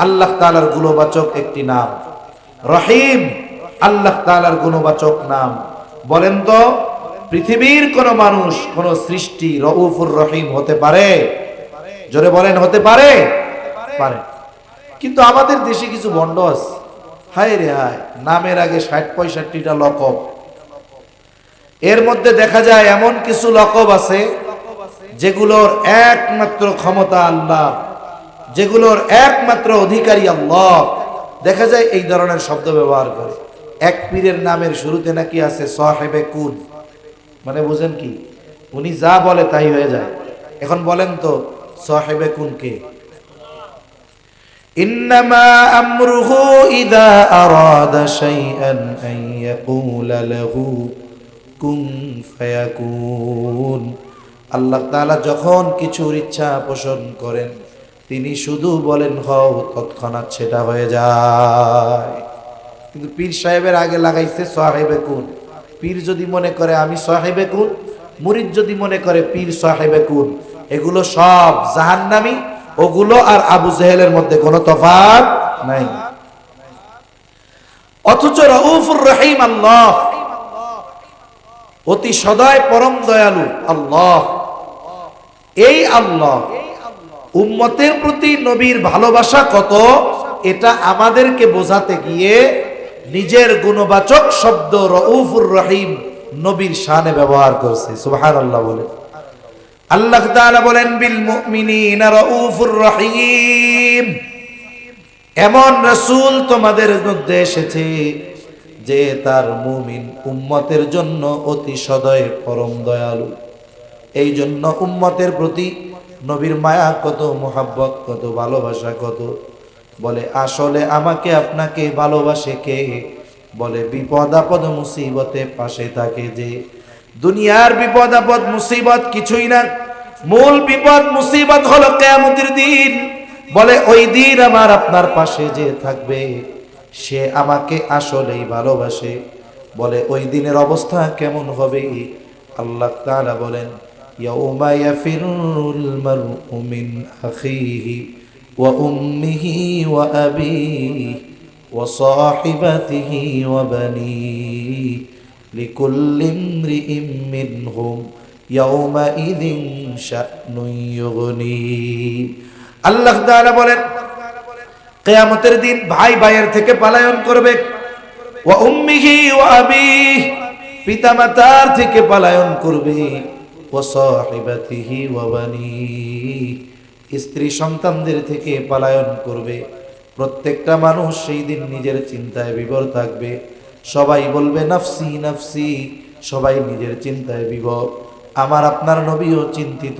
আল্লাহ তাআলার গুণবাচক একটি নাম, রহিম আল্লাহ তাআলার গুণবাচক নাম। বলেন তো, পৃথিবীর কোন মানুষ, কোন সৃষ্টি রাউফুর রহিম হতে পারে? জোরে বলেন, হতে পারে? পারে। কিন্তু আমাদের দেশে কিছু ভণ্ড আছে, হায় রে হায়, নামের আগে 60-65টা লকব। এর মধ্যে দেখা যায় এমন কিছু লকব আছে যেগুলোর একমাত্র ক্ষমতা আল্লাহ, যেগুলোর একমাত্র অধিকারী আল্লাহ, দেখা যায় এই ধরনের শব্দ ব্যবহার করে। এক পীরের নামের শুরুতে নাকি আছে সাহেবে কুন, মানে বুঝেন কি, উনি যা বলে তাই হয়ে যায়। এখন বলেন তো সাহেবে কুন কে? ইন্নামা আমরুহু ইযা আরাদা শাইআন আন ইয়াকুলা লাহু কুন ফায়াকুন। আল্লাহ তাআলা যখন কিছুর ইচ্ছা পোষণ করেন, তিনি শুধু বলেন হও, তৎক্ষণাৎ সেটা হয়ে যায়। কিন্তু পীর সাহেবের আগে লাগাইছে সাহেবে কুন। পীর যদি মনে করে আমি সাহেবে কুন, মুরিদ যদি মনে করে পীর সাহেবে কুন, এগুলো সব জাহান্নামী। ওগুলো আর আবু জেহেলের মধ্যে কোনো তফাৎ নাই। অথচ রউফুর রহিম আল্লাহ, অতি সদয় পরম দয়ালু আল্লাহ, এই আল্লাহ উম্মতের প্রতি নবীর ভালোবাসা কত, এটা আমাদেরকে বোঝাতে গিয়ে নিজের গুণবাচক শব্দ রউফুর রহিম নবীর শানে ব্যবহার করছে। সুবহানাল্লাহ বলে। আল্লাহ তাআলা বলেন বিল মুমিনিনা রাউফুর রহিম। এমন রাসূল তোমাদের মধ্যে এসেছে যে তার মুমিন উম্মতের জন্য অতি সদয় পরম দয়ালু। এই জন্য উম্মতের প্রতি নবীর মায়া কত, মোহাব্বত কত, ভালোবাসা কত। বলে আসলে আমাকে আপনাকে ভালোবাসে কে? বলে বিপদ আপদ মুসিবতে পাশে থাকে যে। দুনিয়ার বিপদ আপদ মুসিবত কিছুই না, মূল বিপদ মুসিবত হলো কিয়ামতের দিন। বলে ওই দিন আমার আপনার পাশে যে থাকবে, সে আমাকে আসলেই ভালোবাসে। বলে ওই দিনের অবস্থা কেমন হবে? আল্লাহ তাআলা বলেন ইয়াউমা ইয়াফিরুল মারউ মিন আখিহি ওয়া উম্মিহি ওয়া আবিহি ওয়া সাহিবাতিহি ওয়া বানিহি লিকুল্লি ইমরিইম মিনহুম ইয়াউমাইযিন শা'নুন ইউগনি। আল্লাহ তাআলা বলেন কিয়ামতের দিন ভাই ভাইয়ের থেকে পলায়ন করবে। ওয়া উম্মিহি ওয়া আবিহি, পিতামাতার থেকে পলায়ন করবে। ওয়া সাহিবাতিহি ওয়া বানিহি, স্ত্রী সন্তানদের থেকে পলায়ন করবে। প্রত্যেকটা মানুষ সেই দিন নিজের চিন্তায় বিভোর থাকবে। সবাই বলবে নাফসি নাফসি, সবাই নিজের চিন্তায় বিভোর। আমার আপনার নবীও চিন্তিত,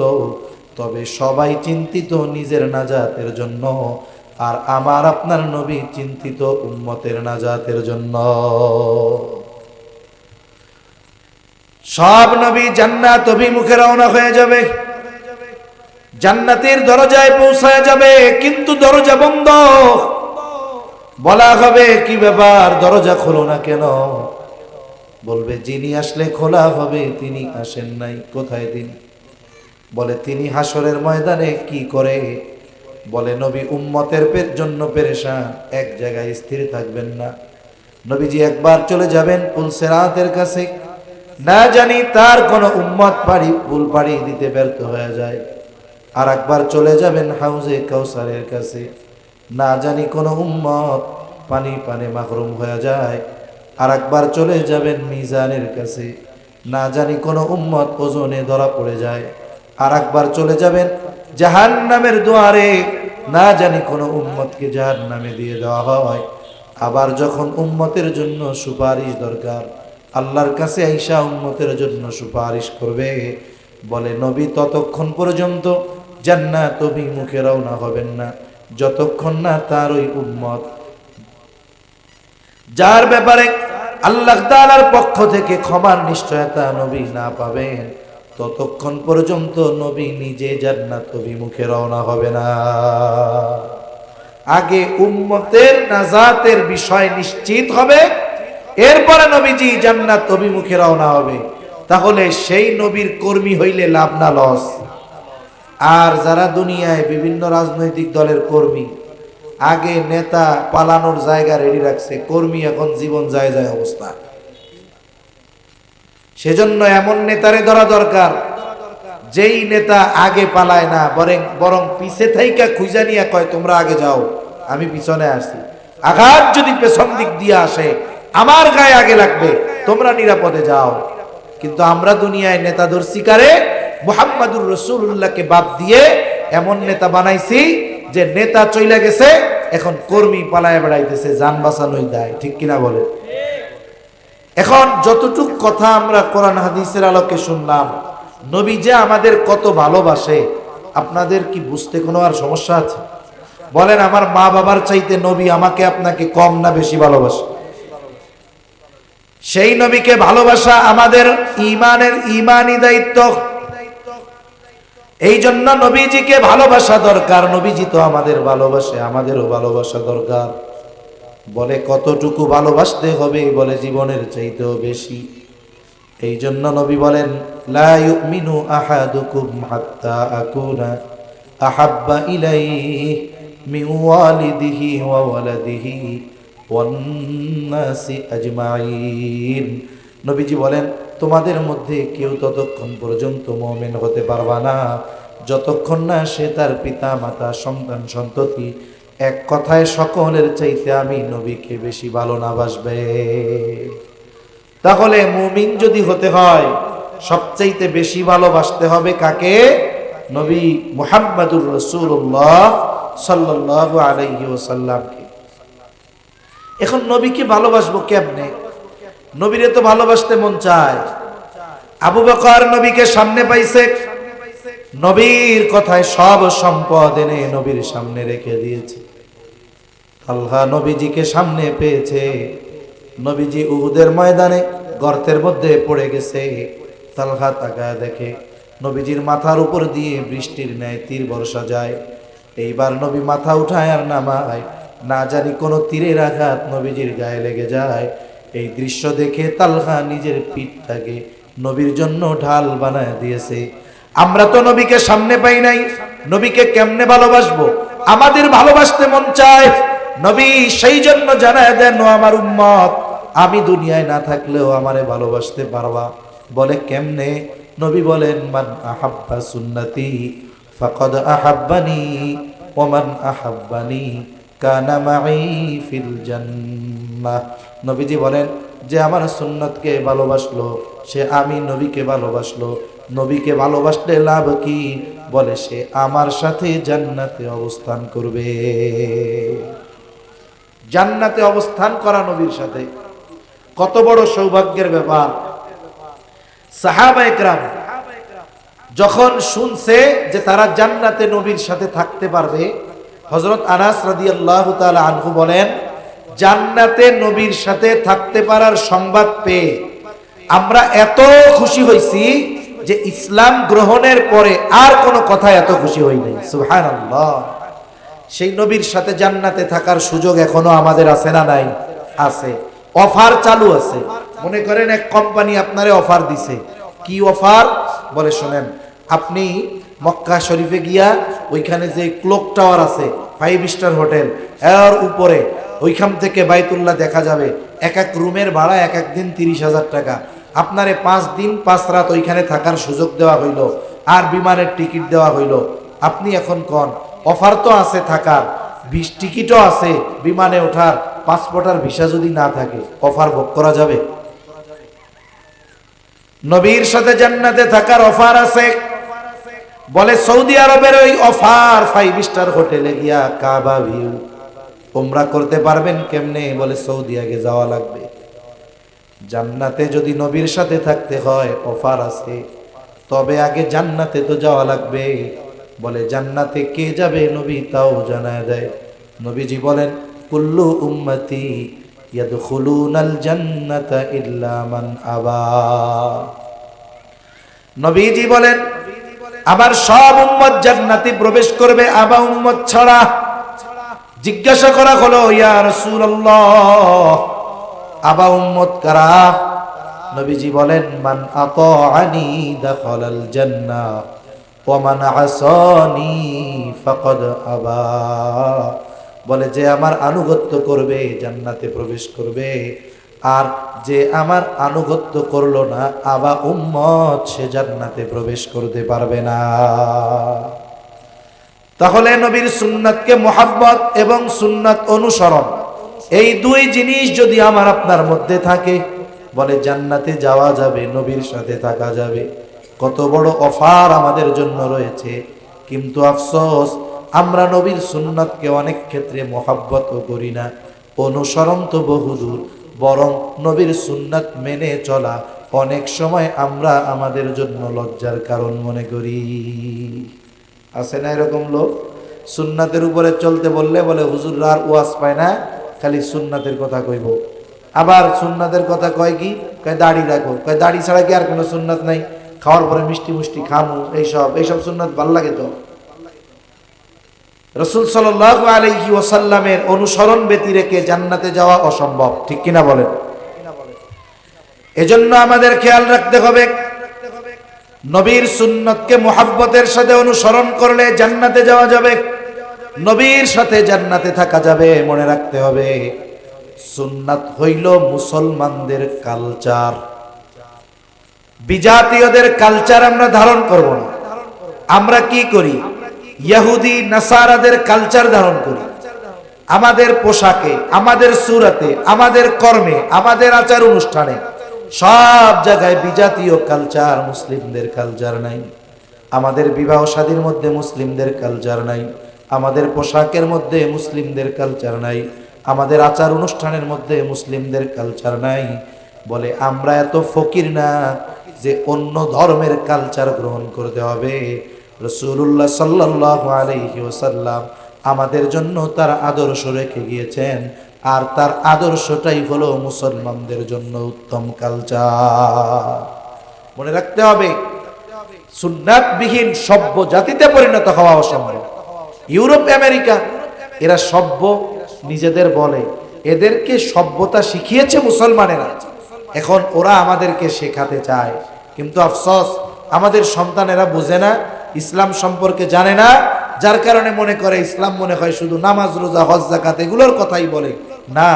তবে সবাই চিন্তিত নিজের নাজাতের জন্য, আর আমার আপনার নবী চিন্তিত উম্মতের নাজাতের জন্য। সব নবী জান্নাত অভিমুখে রওনা হয়ে যাবে, জান্নাতের দরজায় পৌঁছায় যাবে, কিন্তু দরজা বন্ধ। বলা হবে কি ব্যাপার, দরজা খোলো না কেন? বলবে যিনি আসলে খোলা হবে তিনি আসেন নাই। কোথায় তিনি? বলে তিনি হাসরের ময়দানে কি করে? বলে নবী উম্মতের জন্য পেরেশান, এক জায়গায় স্থির থাকবেন না। নবীজি একবার চলে যাবেন পুলসিরাতের কাছে, না জানি তার কোন উম্মত পুল পাড়ি দিতে ব্যর্থ হয়ে যায়। আর একবার চলে যাবেন হাউজে কাউসারের কাছে, না জানি কোন উম্মত পানি মাহরুম হয়ে যায়। আর একবার চলে যাবেন মিজানের কাছে, না জানি কোন উম্মত ওজনে ধরা পড়ে যায়। আর একবার চলে যাবেন জাহান্নামের দুয়ারে, না জানি কোন উম্মতকে জাহান্নামে দিয়ে দেওয়া হয়। আবার যখন উম্মতের জন্য সুপারিশ দরকার, আল্লাহর কাছে আইসা উম্মতের জন্য সুপারিশ করবে। বলে নবী ততক্ষণ পর্যন্ত জান্নাত অভিমুখে রওনা হবেন না, যতক্ষণ না তার ওই উম্মত, যার ব্যাপারে আল্লাহ তাআলার পক্ষ থেকে ক্ষমার নিশ্চয়তা নবী না পাবেন, ততক্ষণ পর্যন্ত নবী নিজে জান্নাত অভিমুখে রওনা হবে না। আগে উম্মতের নাজাতের বিষয় নিশ্চিত হবে, এরপরে নবীজি জান্নাত অভিমুখে রওনা হবে। তাহলে সেই নবীর কর্মী হইলে লাভ না লস? আর যারা দুনিয়ায় বিভিন্ন রাজনৈতিক দলের কর্মী, আগে নেতা পালানোর জায়গা রেডি রাখছে, কর্মী এখন জীবন যায় যায় অবস্থা। সেজন্য এমন নেতারে ধরা দরকার, যেই নেতা আগে পালায় না, বরং পিছে থাইকা খুঁজা নিয়ে কয় তোমরা আগে যাও, আমি পিছনে আসি। আঘাত যদি পেছন দিক দিয়ে আসে, আমার গায়ে আগে লাগবে, তোমরা নিরাপদে যাও। কিন্তু আমরা দুনিয়ায় নেতা ধরছি কারে? মুহাম্মাদুর রাসূলুল্লাহকে বাদ দিয়ে এমন নেতা বানাইছি যে নেতা চইলা গেছে, এখন কর্মী পালায় বেড়াইতেছে, জান বাঁচানোই দায়, ঠিক কিনা বলে? এখন যতটুক কথা আমরা কোরআন হাদিসের আলোকে শুনলাম, নবী যে আমাদের কত ভালোবাসে, আপনাদের কি বুঝতে কোনো আর সমস্যা আছে? বলেন, আমার মা বাবার চাইতে নবী আমাকে আপনাকে কম না বেশি ভালোবাসে? সেই নবীকে ভালোবাসা আমাদের ইমানি দায়িত্ব। এই জন্য নবীজিকে ভালোবাসা দরকার। নবীজি তো আমাদের ভালোবাসে, আমাদেরও ভালোবাসা দরকার। বলে কতটুকু ভালোবাসতে হবে? বলে জীবনের চাইতেও বেশি। এই জন্য নবী বলেন, লা ইউমিনু আহাদুকুম হাত্তা আকুনা আহাব্বা ইলাইহি মিন ওয়ালিদিহি ওয়া ওয়ালাদিহি ওয়ান নাসি আজমাইন। নবীজি বলেন, তোমাদের মধ্যে কেউ ততক্ষণ পর্যন্ত মুমিন হতে পারবা না যতক্ষণ না সে তার পিতা মাতা সন্তান সন্ততি এক কথায় সকলের চাইতে আমি নবীকে বেশি ভালো না বাসবে। তাহলে মুমিন যদি হতে হয়, সবচাইতে বেশি ভালোবাসতে হবে কাকে? নবী মুহাম্মদুর রাসূলুল্লাহ সাল্লাল্লাহু আলাইহি ওয়াসাল্লামকে। এখন নবীকে ভালোবাসবো কেমনে? নবীরে তো ভালোবাসতে মন চায়। আবু বকর নবীকে সামনে পাইছে, নবীর কথায় সব সম্পদ এনে নবীর সামনে রেখে দিয়েছে। তালহা নবীজিকে সামনে পেয়েছে। নবীজি উহুদের ময়দানে গর্তের মধ্যে পড়ে গেছে। তালহা তাকায় দেখে নবীজির মাথার উপর দিয়ে বৃষ্টির ন্যায় তীর বর্ষা যায়। এইবার নবী মাথা উঠায় আর নামায়, না জানি কোনো তীরের আঘাত নবীজির গায়ে লেগে যায়। এই দৃশ্য দেখে তালহা নিজের পিঠটাকে নবীর জন্য ঢাল বানায় দিয়েছে। আমরা তো নবীকে সামনে পাই নাই, নবীকে কেমনে ভালোবাসবো? আমাদের ভালোবাসতে মন চায়। নবী সেই জন্য জানায় দেন, ও আমার উম্মত, আমি দুনিয়ায় না থাকলেও আমারে ভালোবাসতে পারবা। বলে কেমনে? নবী বলেন, মান আহাব্বা সুন্নতি ফাকাদ আহাব্বানি ওয়া মান আহাব্বানি কানা মাই ফিল জান্নাহ। নবীজি বলেন, যে আমার সুন্নতকে ভালোবাসলো সে আমি নবীকে ভালোবাসলো। নবীকে ভালোবাসলে লাভ কি? বলে সে আমার সাথে জান্নাতে অবস্থান করবে। জান্নাতে অবস্থান করা নবীর সাথে কত বড় সৌভাগ্যের ব্যাপার। সাহাবায়ে কেরাম যখন শুনছে যে তারা জান্নাতে নবীর সাথে থাকতে পারবে, হযরত আনাস রাদিয়াল্লাহু তাআলা আনহু বলেন, জান্নাতে নবীর সাথে থাকতে পারার সংবাদ পেয়ে আমরা এত খুশি হইছি যে ইসলাম গ্রহণের পরে আর কোনো কথা এত খুশি হই নাই। সুবহানাল্লাহ। সেই নবীর সাথে জান্নাতে থাকার সুযোগ এখনো আমাদের আছে না নাই? আছে। অফার চালু আছে। মনে করেন এক কোম্পানি আপনারে অফার দিছে। কি অফার? বলে শোনেন, আপনি মক্কা শরীফে গিয়া ওইখানে যে ক্লক টাওয়ার আছে, 5 স্টার হোটেল, এর উপরে ওইখান থেকে বাইতুল্লাহ দেখা যাবে। এক এক রুমের ভাড়া এক এক দিন 30,000 টাকা। আপনারে 5 দিন 5 রাত ওইখানে থাকার সুযোগ দেওয়া হইল, আর বিমানের টিকিট দেওয়া হইল। আপনি এখন কোন অফার তো আছে থাকার, টিকিটও আছে বিমানে ওঠার, পাসপোর্ট আর ভিসা যদি না থাকে অফার ভোগ করা যাবে? নবীর সাথে জান্নাতে থাকার অফার আছে। বলে সৌদি আরবের ওই অফার, 5 স্টার হোটেলে গিয়া কাবা ভিউ উমরা করতে পারবেন কেমনে? বলে সৌদি আগে যাওয়া লাগবে। জান্নাতে যদি নবীর সাথে থাকতে হয় অফার আছে, তবে আগে জান্নাতে তো যাওয়া লাগবে। বলে জান্নাতে কে যাবে? নবী তাও জানায় দেয়। নবীজি বলেন, কুল্লু উম্মতি ইয়াদখুলুনাল জান্নাতা ইল্লা মান আবা। নবীজি বলেন, আমার সব উম্মত জান্নাতে প্রবেশ করবে, আবা উম্মত ছাড়া। জিজ্ঞাসা করা হলো, ইয়া রাসূলুল্লাহ, আবা উম্মত কারা? নবীজি বলেন, মান আতাআনি দাখালাল জান্নাহ ওয়া মান আসানি ফাকাদ আবা। বলে যে আমার আনুগত্য করবে জান্নাতে প্রবেশ করবে, আর যে আমার আনুগত্য করলো না, আবা উম্মত, সে জান্নাতে প্রবেশ করতে পারবে না। তাহলে নবীর সুন্নাতকে মুহাব্বত এবং সুন্নাত অনুসরণ, এই দুই জিনিস যদি আমার আপনার মধ্যে থাকে, বলে জান্নাতে যাওয়া যাবে, নবীর সাথে থাকা যাবে। কত বড় অফার আমাদের জন্য রয়েছে। কিন্তু আফসোস, আমরা নবীর সুন্নতকে অনেক ক্ষেত্রে মহব্বতও করি না, অনুসরণ তো বহুদূর, বরং নবীর সুন্নাত মেনে চলা অনেক সময় আমরা আমাদের জন্য লজ্জার কারণ মনে করি। আছে না এরকম লোক? সুন্নাতের উপরে চলতে বললে বলে হুজুররা আর ওয়াজ পায় না, খালি সুন্নাতের কথা কইব। আবার সুন্নাতের কথা কয় কি, কয় দাড়ি রাখো, কয় দাড়ি ছাড়া কি আর কোনো সুন্নাত নাই? খাওয়ার পরে মিষ্টি মুষ্টি খামু, এইসব সুন্নাত ভাল লাগে তো? রাসূল সাল্লাল্লাহু আলাইহি ওয়াসাল্লামের অনুসরণ ব্যতি রেখে জান্নাতে যাওয়া অসম্ভব, ঠিক কিনা বলেন? এজন্য আমাদের খেয়াল রাখতে হবে, নবীর সুন্নতকে মুহাব্বতের সাথে অনুসরণ করলে জান্নাতে যাওয়া যাবে, নবীর সাথে জান্নাতে থাকা যাবে। মনে রাখতে হবে, সুন্নাত হইল মুসলমানদের কালচার, বিজাতীয়দের কালচার আমরা ধারণ করব না। আমরা কি করি? ইহুদি নাসারাদের কালচার ধারণ করি। আমাদের পোশাকে, আমাদের সুরাতে, আমাদের কর্মে, আমাদের আচার অনুষ্ঠানে সব জায়গায় বিজাতীয় কালচার, মুসলিমদের কালচার নাই। আমাদের বিবাহ শাদীর মধ্যে মুসলিমদের কালচার নাই, আমাদের পোশাকের মধ্যে মুসলিমদের কালচার নাই, আমাদের আচার অনুষ্ঠানের মধ্যে মুসলিমদের কালচার নাই। বলে আমরা এত ফকির না যে অন্য ধর্মের কালচার গ্রহণ করতে হবে। রাসূলুল্লাহ সাল্লাল্লাহু আলাইহি ওয়াসাল্লাম আমাদের জন্য তার আদর্শ রেখে গিয়েছেন, আর তার আদর্শটাই হলো মুসলমানদের জন্য উত্তম কালচার। মনে রাখতে হবে, সুন্নাতবিহীন সভ্য জাতিতে পরিণত হওয়া অসম্ভব। ইউরোপ আমেরিকা এরা সভ্য নিজেদের বলে, এদেরকে সভ্যতা শিখিয়েছে মুসলমানেরা, এখন ওরা আমাদেরকে শেখাতে চায়। কিন্তু আফসোস, আমাদের সন্তানেরা বোঝে না, ইসলাম সম্পর্কে জানে না, যার কারণে মনে করে ইসলাম মনে হয় শুধু নামাজ, রোজা, হজ, যাকাত এগুলোর কথাই বলে। না,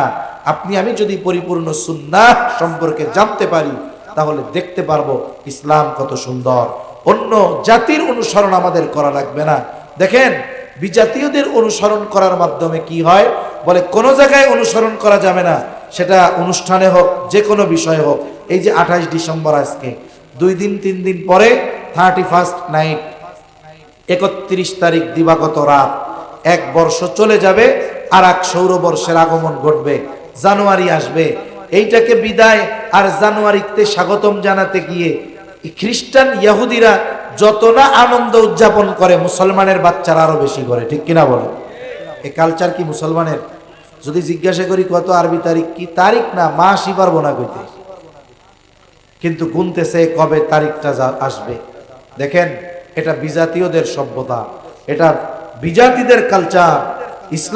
আপনি আমি যদি পরিপূর্ণ সুন্নাহ সম্পর্কে জানতে পারি, তাহলে দেখতে পারবো ইসলাম কত সুন্দর। অন্য জাতির অনুসরণ আমাদের করা লাগবে না। দেখেন, বিজাতীয়দের অনুসরণ করার মাধ্যমে কি হয়, বলে কোনো জায়গায় অনুসরণ করা যাবে না, সেটা অনুষ্ঠানে হোক, যে কোনো বিষয় হোক। এই যে 28 ডিসেম্বর, আজকে 2 দিন 3 দিন পরে 31st নাইট, 31 তারিখ দিবাগত রাত, 1 বর্ষ চলে যাবে, আর 1 সৌরবর্ষের আগমন ঘটবে, জানুয়ারি আসবে। এইটাকে বিদায় আর জানুয়ারিতে স্বাগতম জানাতে গিয়ে খ্রিস্টান ইহুদিরা যত না আনন্দ উদযাপন করে, মুসলমানের বাচ্চারা আরো বেশি করে, ঠিক কিনা বলে? এই কালচার কি মুসলমানের? যদি জিজ্ঞাসা করি কত আরবি তারিখ, কি তারিখ না মাসই পারবো না কইতে, কিন্তু গুনতেছে কবে তারিখটা আসবে। দেখেন, এটা বিজাতীয়দের সভ্যতা, এটা বিজাতিদের কালচার। ইসলাম